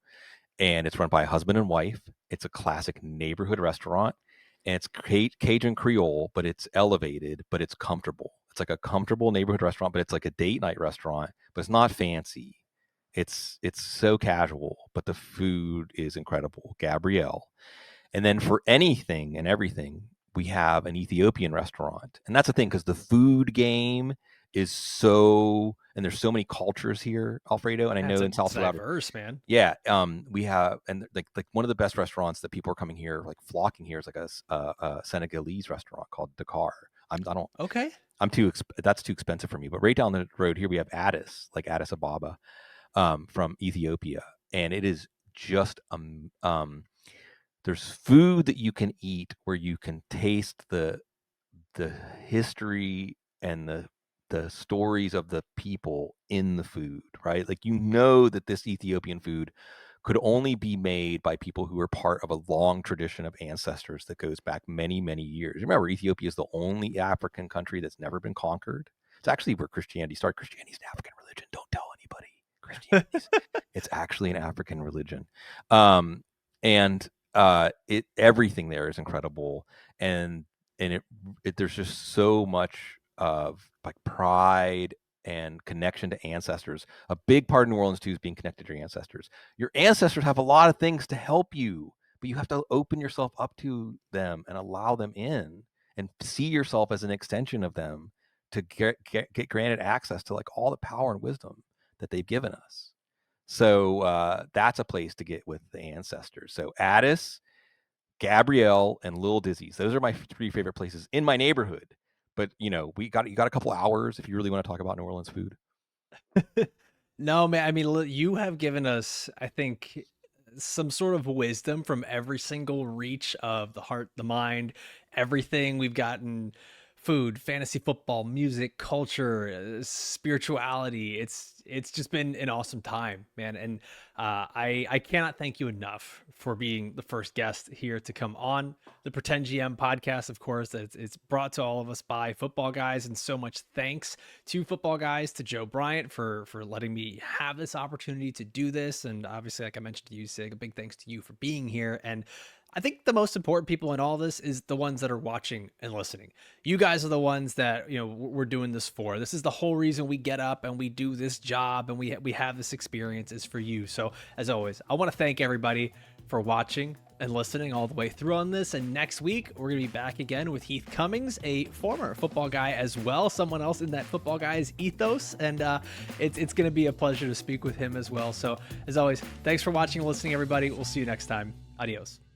and it's run by a husband and wife. It's a classic neighborhood restaurant, and it's Cajun Creole, but it's elevated, but it's comfortable. It's like a comfortable neighborhood restaurant, but it's like a date night restaurant, but it's not fancy. It's so casual, but the food is incredible. Gabrielle. And then for anything and everything, we have an Ethiopian restaurant. And that's the thing, because the food game is so, and there's so many cultures here, Alfredo. And I know in It's South Florida, diverse, man. yeah, we have, and like one of the best restaurants that people are coming here, like flocking here, is like a Senegalese restaurant called Dakar. I don't, Okay. that's too expensive for me. But right down the road here, we have Addis Ababa, from Ethiopia, and it is just there's food that you can eat where you can taste the history and the stories of the people in the food, right? Like, that this Ethiopian food could only be made by people who are part of a long tradition of ancestors that goes back many, many years. Remember, Ethiopia is the only African country that's never been conquered. It's actually where Christianity started. Christianity is an African religion. Don't tell anybody. It's actually an African religion. And it everything there is incredible, and there's just so much of, like, pride and connection to ancestors. A big part of New Orleans too is being connected to your ancestors. Your ancestors have a lot of things to help you, but you have to open yourself up to them and allow them in, and see yourself as an extension of them, to get granted access to, like, all the power and wisdom that they've given us. So that's a place to get with the ancestors. So Addis, Gabrielle, and Lil Dizzy's. Those are my 3 favorite places in my neighborhood. But you got a couple hours if you really want to talk about New Orleans food. No, man. I mean, you have given us, I think, some sort of wisdom from every single reach of the heart, the mind, everything we've gotten: food, fantasy football, music, culture, spirituality. It's just been an awesome time, man. And I cannot thank you enough for being the first guest here to come on the Pretend GM podcast. Of course, it's brought to all of us by Football Guys, and so much thanks to Football Guys, to Joe Bryant for letting me have this opportunity to do this. And obviously, like I mentioned to you, Sig, a big thanks to you for being here. And I think the most important people in all this is the ones that are watching and listening. You guys are the ones that, we're doing this for. This is the whole reason we get up and we do this job and we have this experience, is for you. So as always, I want to thank everybody for watching, and listening all the way through on this. And next week, we're going to be back again with Heath Cummings, a former football guy as well, someone else in that football guy's ethos. And it's going to be a pleasure to speak with him as well. So as always, thanks for watching and listening, everybody. We'll see you next time. Adios.